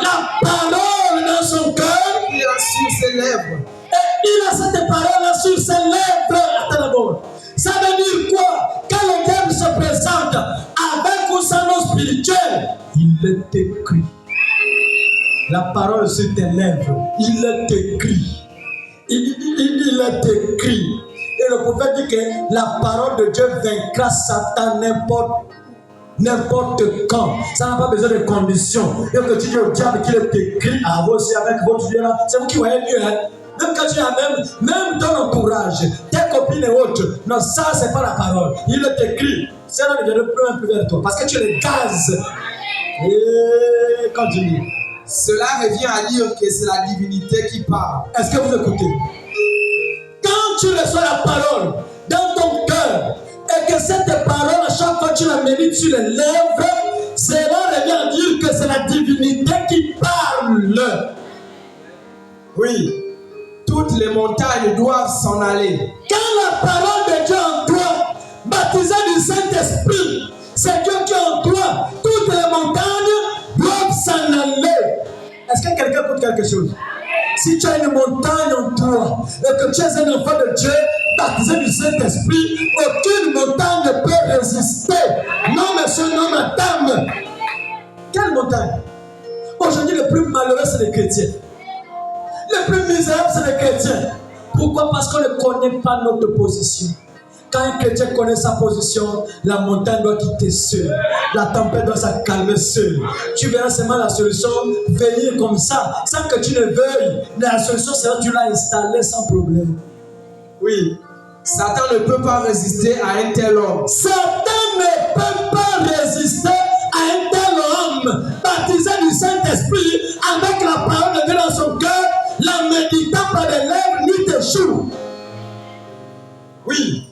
il a sur ses lèvres. Et il a cette parole sur ses lèvres. Attends d'abord. Ça veut dire quoi? Quand le diable se présente avec ou sans nom spirituel, il est écrit. La parole sur tes lèvres, il est écrit. Il est écrit. Et le prophète dit que la parole de Dieu vaincra Satan n'importe quand. Ça n'a pas besoin de conditions. Et que tu dis au diable qu'il est écrit à vous aussi avec votre Dieu là, c'est vous qui voyez mieux. Hein? Même quand tu as même ton entourage, tes copines et autres, non, ça c'est pas la parole. Il est écrit. Ça ne viendra plus vers toi parce que tu es le gaz. Et continue. Cela revient à dire que c'est la divinité qui parle. Est-ce que vous écoutez? Quand tu reçois la parole dans ton cœur et que cette parole, à chaque fois que tu la médites sur les lèvres, cela revient à dire que c'est la divinité qui parle. Oui, toutes les montagnes doivent s'en aller. Quand la parole de Dieu en toi, baptisée du Saint-Esprit, c'est Dieu qui est en toi, toutes les montagnes doivent s'en aller. Est-ce que quelqu'un écoute quelque chose? Si tu as une montagne en toi et que tu es un enfant de Dieu, baptisé du Saint-Esprit, aucune montagne ne peut résister. Non, monsieur, non, madame. Quelle montagne? Aujourd'hui, le plus malheureux, c'est les chrétiens. Le plus misérable, c'est les chrétiens. Pourquoi? Parce qu'on ne connaît pas notre position. Quand un chrétien connaît sa position, la montagne doit quitter seule. La tempête doit se calmer seule. Tu verras seulement la solution venir comme ça, sans que tu ne veuilles. La solution sera tu l'as installée sans problème. Oui. Satan ne peut pas résister à un tel homme. Satan ne peut pas résister à un tel homme baptisé du Saint-Esprit avec la parole de Dieu dans son cœur, la méditant par les lèvres nuit et jour. Oui.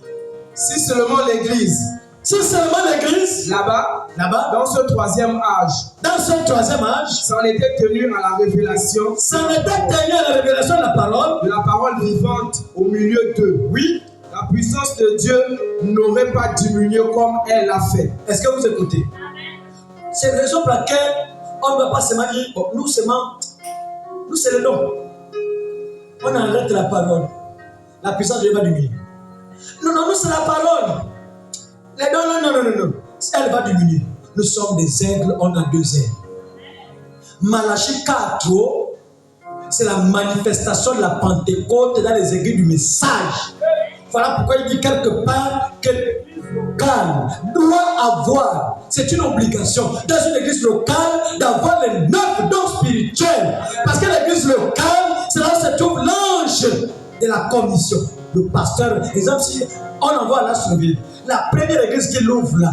Si seulement l'église, là-bas, dans ce troisième âge, s'en était tenu à la révélation, de la parole vivante au milieu d'eux. Oui. La puissance de Dieu n'aurait pas diminué comme elle l'a fait. Est-ce que vous écoutez? C'est la raison pour laquelle on ne va pas seulement dire, oh, nous c'est le nom. On arrête la parole. La puissance de Dieu va diminuer. Non, nous c'est la parole. Non. Elle va diminuer. Nous sommes des aigles, on a 2 ailes. Malachie 4, c'est la manifestation de la Pentecôte dans les églises du message. Voilà pourquoi il dit quelque part que local doit avoir, c'est une obligation dans une église locale d'avoir les 9 dons spirituels. Parce que l'église locale, c'est là où se trouve l'ange de la commission. Le pasteur, exemple, si on envoie à la survie, la première église qu'il ouvre là,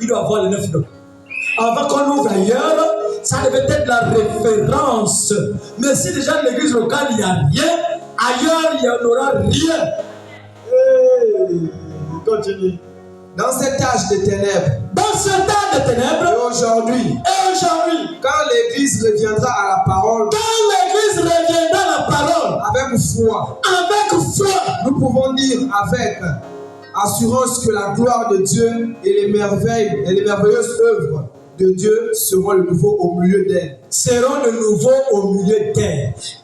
il doit avoir les 9 dons. Avant qu'on ouvre ailleurs, ça devait être la référence. Mais si déjà dans l'église locale, il n'y a rien, ailleurs, il n'y en aura rien. Continue. Dans cet âge de ténèbres. Et aujourd'hui. Quand l'église reviendra à la parole. Avec foi. Nous pouvons dire avec assurance que la gloire de Dieu et les merveilleuses œuvres de Dieu seront le nouveau au milieu d'elle.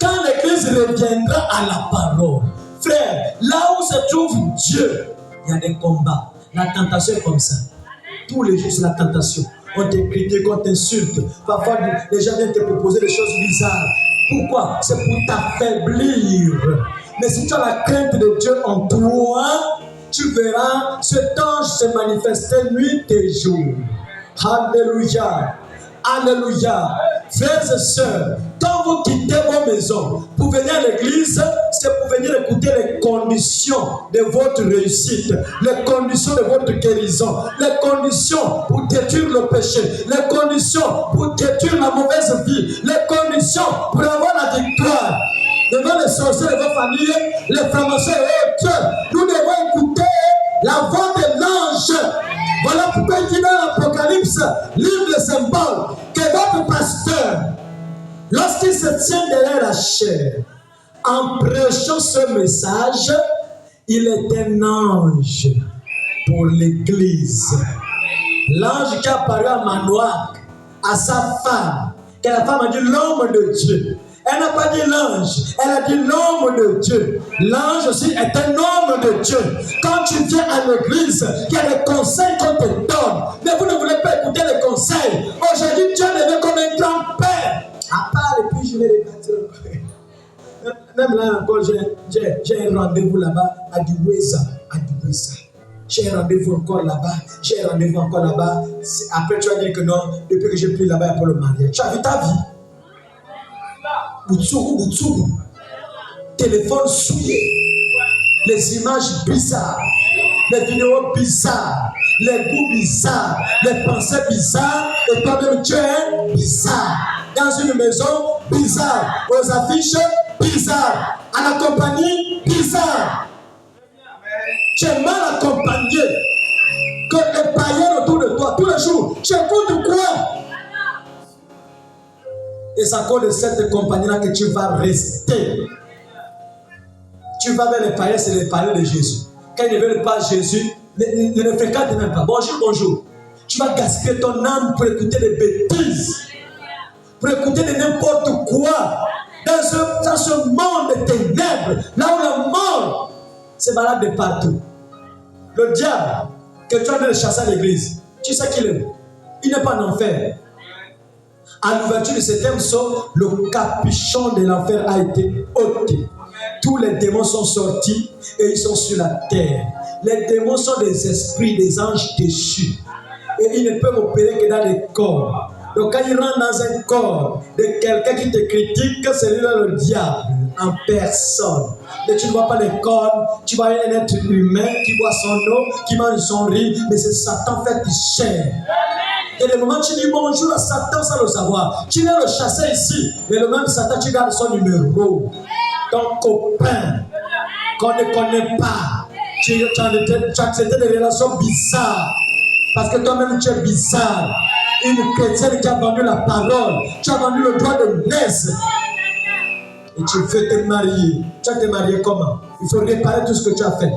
Quand l'église reviendra à la parole, frère, là où se trouve Dieu, il y a des combats. La tentation est comme ça. Tous les jours, c'est la tentation. On te critique, on t'insulte. Parfois, les gens viennent te proposer des choses bizarres. Pourquoi? C'est pour t'affaiblir. Mais si tu as la crainte de Dieu en toi, tu verras cet ange se manifester nuit et jour. Alléluia. Alléluia. Frères et sœurs, quand vous quittez vos maisons pour venir à l'église, c'est pour venir venir écouter les conditions de votre réussite, les conditions de votre guérison, les conditions pour détruire le péché, les conditions pour détruire la mauvaise vie, les conditions pour avoir la victoire. Devant les sorciers de vos familles, les francs-maçons et autres, nous devons écouter la voix de l'ange. Voilà pourquoi il dit dans l'Apocalypse, livre de symboles, que votre pasteur, lorsqu'il se tient derrière la chair, en prêchant ce message, il est un ange pour l'Église. L'ange qui a apparu à Manoach, à sa femme, que la femme a dit l'homme de Dieu. Elle n'a pas dit l'ange, elle a dit l'homme de Dieu. L'ange aussi est un homme de Dieu. Quand tu viens à l'église, il y a des conseils qu'on te donne, mais vous ne voulez pas écouter les conseils. Aujourd'hui, Dieu devient comme un grand-père. À part, et puis je vais les battre. Même là encore, j'ai un rendez-vous là-bas à Diweza. J'ai un rendez-vous encore là-bas. J'ai un rendez-vous encore là-bas. Après, tu vas dire que non, depuis que j'ai pris là-bas, il n'y a pas le mariage. Tu as vu ta vie? Boutsougou. Téléphone souillé. Les images bizarres. Les vidéos bizarres. Les goûts bizarres. Les pensées bizarres. Et toi-même, tu es bizarre. Dans une maison bizarre. Aux affiches bizarres. À la compagnie bizarre. Tu es mal accompagné. Que les païens autour de toi, tous les jours, tu écoutes quoi? Et c'est à cause de cette compagnie-là que tu vas rester. Tu vas vers les païens, c'est les païens de Jésus. Quand ils ne veulent pas Jésus, ne le fréquente même pas. Bonjour. Tu vas gaspiller ton âme pour écouter des bêtises, pour écouter de n'importe quoi. Dans ce monde de ténèbres, là où la mort se balade de partout. Le diable, que tu as de le chasser à l'église, tu sais qu'il est. Il n'est pas en enfer. À l'ouverture de cet psaume, le capuchon de l'enfer a été ôté. Tous les démons sont sortis et ils sont sur la terre. Les démons sont des esprits, des anges déchus. Et ils ne peuvent opérer que dans les corps. Donc quand ils rentrent dans un corps de quelqu'un qui te critique, c'est lui-là le diable en personne. Mais tu ne vois pas les corps, tu vois un être humain qui boit son eau, qui mange son riz, mais c'est Satan fait du chair. Et le moment où tu dis bonjour à Satan sans le savoir, tu viens le chasser ici, mais le même Satan, tu gardes son numéro. Ton copain, qu'on ne connaît pas, tu as accepté des relations bizarres, parce que toi-même tu es bizarre. Une chrétienne qui a vendu la parole, tu as vendu le droit de naissance. Et tu veux te marier. Tu vas te marier comment? Il faut réparer tout ce que tu as fait.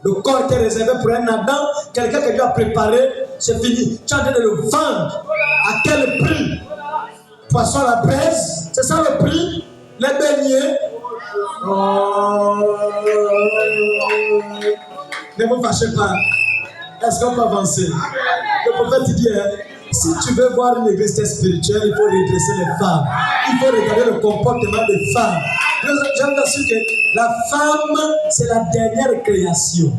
Le corps était réservé pour un Adam, quelqu'un que Dieu a préparé, c'est fini. Tu es en train de le vendre. À quel prix? Poisson à la braise, c'est ça le prix? Les beignets. Ne vous fâchez pas. Est-ce qu'on peut avancer? Le prophète dit, si tu veux voir une église spirituelle, il faut redresser les femmes. Il faut regarder le comportement des femmes. Je vous assure que la femme, c'est la dernière création.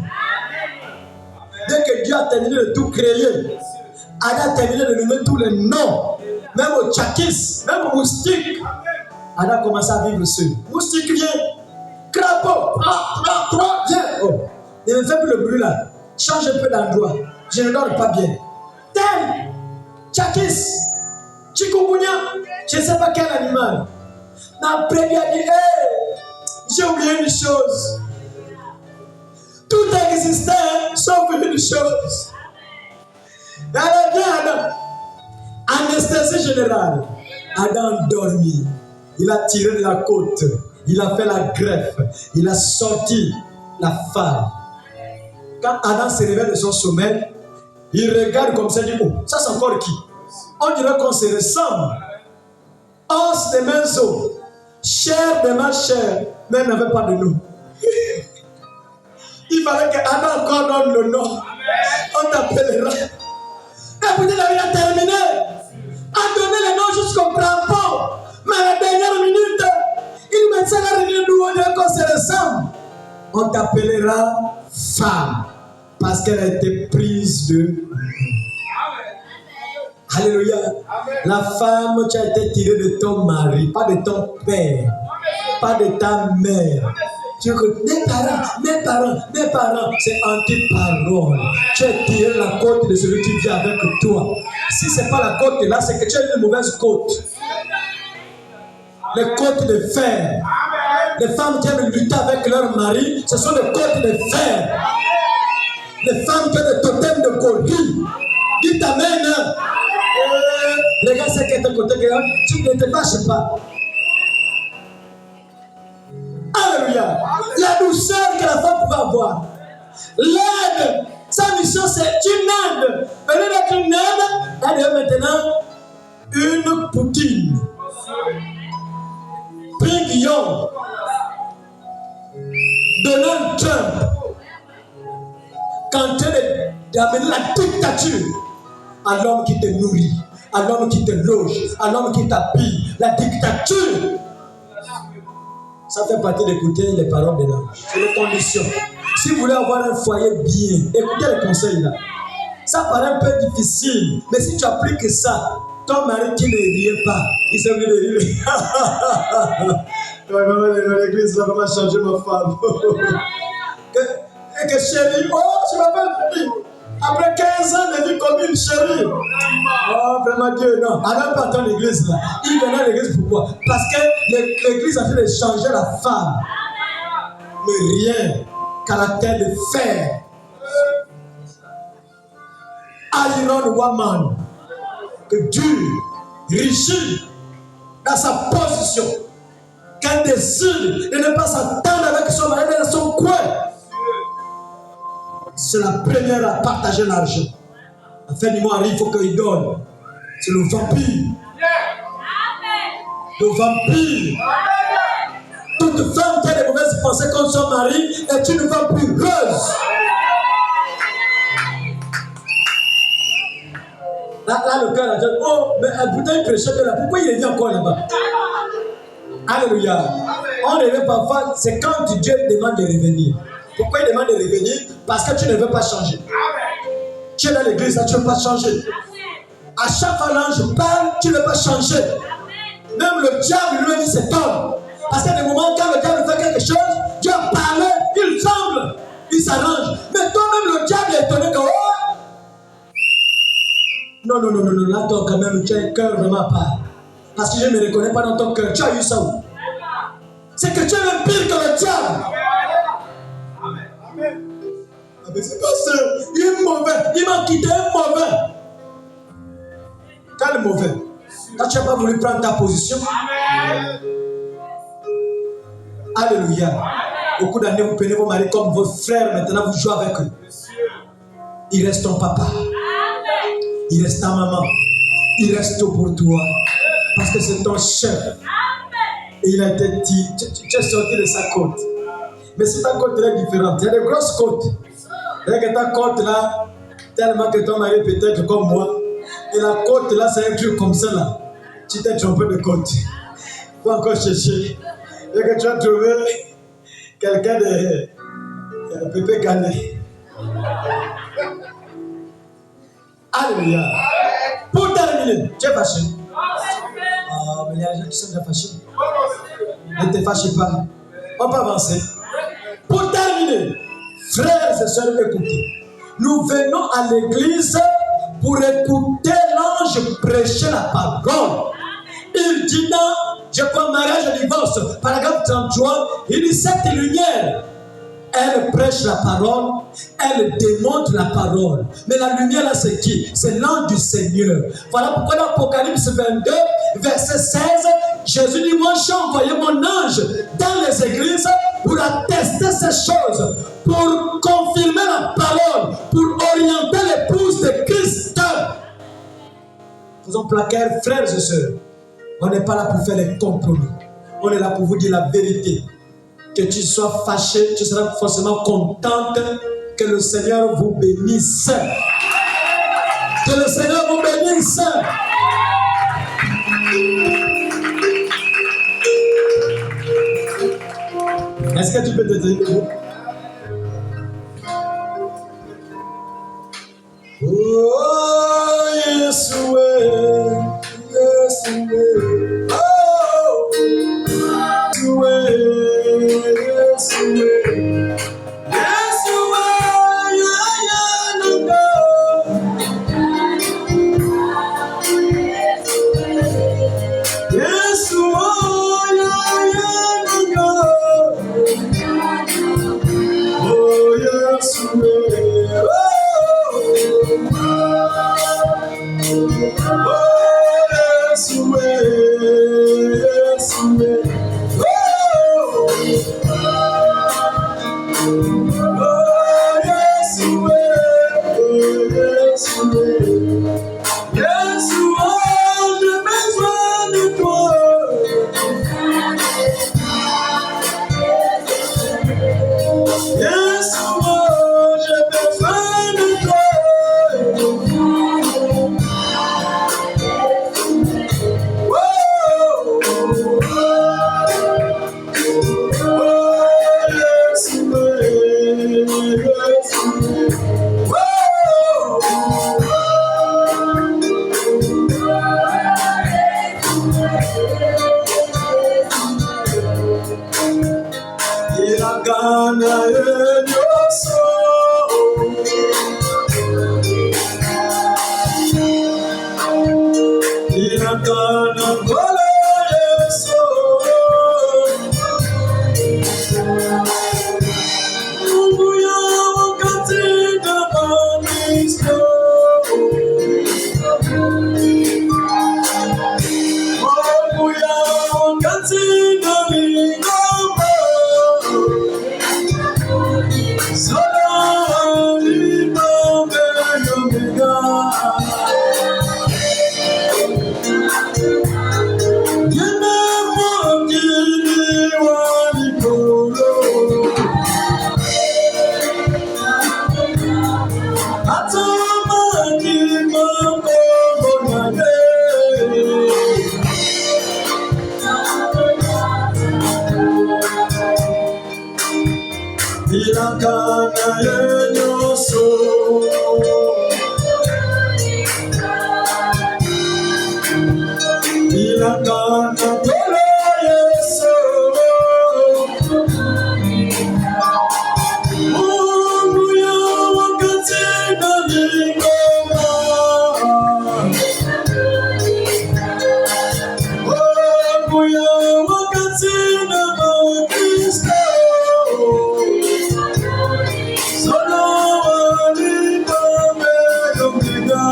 Dès que Dieu a terminé de tout créer, Adam a terminé de donner tous les noms, même au tchakis, même au moustique. Adam a commencé à vivre seul. Moustique vient, crapaud, viens. Oh. Il ne fait plus le bruit là. Change un peu d'endroit. Je ne dors pas bien. Tel, tchakis, chikungunya, je ne sais pas quel animal. Après, il a dit, j'ai oublié une chose. Tout existait, sauf une chose. Alors, viens, Adam. Anesthésie générale. Adam dormi. Il a tiré de la côte. Il a fait la greffe. Il a sorti la femme. Quand Adam se réveille de son sommeil, il regarde comme ça et dit, oh, ça c'est encore qui? On dirait qu'on se ressemble. Os de mes os, chair de ma chair, mais elle n'avait pas de nom. Il fallait qu'Adam encore donne le nom. On t'appellera. Et puis la vie a terminé. A donné le nom jusqu'au crampon. Mais à la dernière minute, il me tient la réunion d'où on dirait qu'on se ressemble. On t'appellera femme. Parce qu'elle a été prise de... Alléluia. La femme, tu as été tirée de ton mari, pas de ton père. pas de ta mère. Tu dis que mes parents, c'est anti-parole. Tu as tiré la côte de celui qui vit avec toi. Si ce n'est pas la côte là, c'est que tu as une mauvaise côte. Les côtes de fer. Les femmes qui aiment lutter avec leur mari, ce sont des côtes de fer. Les femmes qui ont des totems de gorille. Dis amen. Regarde ce qui est à côté. Tu ne te fâches pas. Alléluia. La douceur que la femme pouvait avoir. L'aide. Sa mission, c'est une aide. Au lieu d'être une aide, elle est maintenant une poutine. Bring Young, Donald Trump, quand tu d'amener la dictature à l'homme qui te nourrit, à l'homme qui te loge, à l'homme qui t'habille, la dictature. Ça fait partie d'écouter les paroles de l'homme. C'est les conditions. Si vous voulez avoir un foyer bien, écoutez les conseils là. Ça paraît un peu difficile, mais si tu appliques ça, ton mari qui ne riait pas, il s'est mis de rire. L'église là, comment changer ma femme. Et que chérie, oh, tu m'appelles fille. Après 15 ans de vie commune, chérie. Oh, vraiment Dieu, non. Alors pas dans l'église là. Il venait à l'église pourquoi? Parce que l'église a fait de changer la femme. Mais rien. Caractère de fer. Iron woman. Que Dieu, rigide dans sa position. Qu'elle décide de ne pas s'attendre avec son mari dans son coin. C'est la première à partager l'argent. La fin du mois arrive, il faut qu'il donne. C'est le vampire. Le vampire. Toute femme qui a des mauvaises pensées contre son mari est une vampireuse. Là, le cœur a dit, oh, mais putain, il prêchait de là. Pourquoi il revient encore là-bas? Alléluia. On revient parfois, c'est quand Dieu demande de revenir. Pourquoi il demande de revenir? Parce que tu ne veux pas changer. Tu es dans l'église, tu ne veux pas changer. À chaque fois l'ange parle, tu ne veux pas changer. Même le diable lui dit c'est homme. Parce qu'à des moments, quand le diable fait quelque chose, Dieu a parlé, il semble, il s'arrange. Mais toi-même, le diable est étonné que, oh! Non, là, toi, quand même, tu as un cœur vraiment à part. Parce que je ne me reconnais pas dans ton cœur. Tu as eu ça où? C'est que tu es même pire que le diable. Amen. Ah, mais c'est pas ça. Il est mauvais. Il m'a quitté, un mauvais. Quel mauvais? Quand tu n'as pas voulu prendre ta position. Amen. Alléluia. Beaucoup d'années, vous prenez vos maris comme vos frères. Maintenant, vous jouez avec eux. Il reste ton papa. Il reste ta maman. Il reste tout pour toi. Parce que c'est ton chef. Et il a été dit, tu es sorti de sa côte. Mais c'est ta côte très différente. Il y a des grosses côtes. Avec ta côte là, tellement que ton mari peut-être comme moi. Et la côte là, c'est un truc comme ça là. Tu t'es trompé de côte. Il faut encore chercher. Et que tu as trouvé quelqu'un de Pépé Ghané. Alléluia. Pour terminer, tu es fâché. Oh, mais il y a des gens qui sont déjà fâchés. Ne te fâchez pas. On peut avancer. Pour terminer, frères et sœurs, écoutez. Nous venons à l'église pour écouter l'ange prêcher la parole. Il dit dans, je crois, mariage et divorce, paragraphe 33, il dit cette lumière. Elle prêche la parole, elle démontre la parole. Mais la lumière là, c'est qui? C'est l'ange du Seigneur. Voilà pourquoi dans Apocalypse 22, verset 16, Jésus dit, moi j'ai envoyé mon ange dans les églises pour attester ces choses, pour confirmer la parole, pour orienter l'épouse de Christ. Faisons plaquer, frères et sœurs. On n'est pas là pour faire les compromis. On est là pour vous dire la vérité. Que tu sois fâché, tu seras forcément contente. Que le Seigneur vous bénisse. Que le Seigneur vous bénisse. Est-ce que tu peux te dire debout? Oh, Yeshua, Yeshua, oh, Yeshua. Ilakana yenyoso. Ilakana kola yeso. Mungu ya wakati damanisto. Mungu ya wakati damingoma. Solo libambe yomega. Yeme mwakili walikolo. Atamaki mambo nane. Ilakana yenyoso. Ilakana kola yeso. Mungu ya wakati damingoma. Mungu ya wakati damanisto. Solo libambe yomega.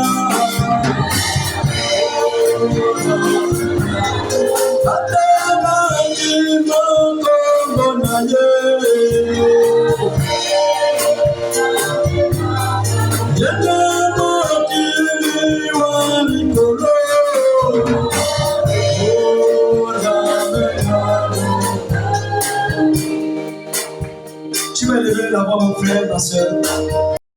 Atamaki mambo naye. Yeme mwakili walikolo. Tu vas lever la voix, mon frère, ma soeur.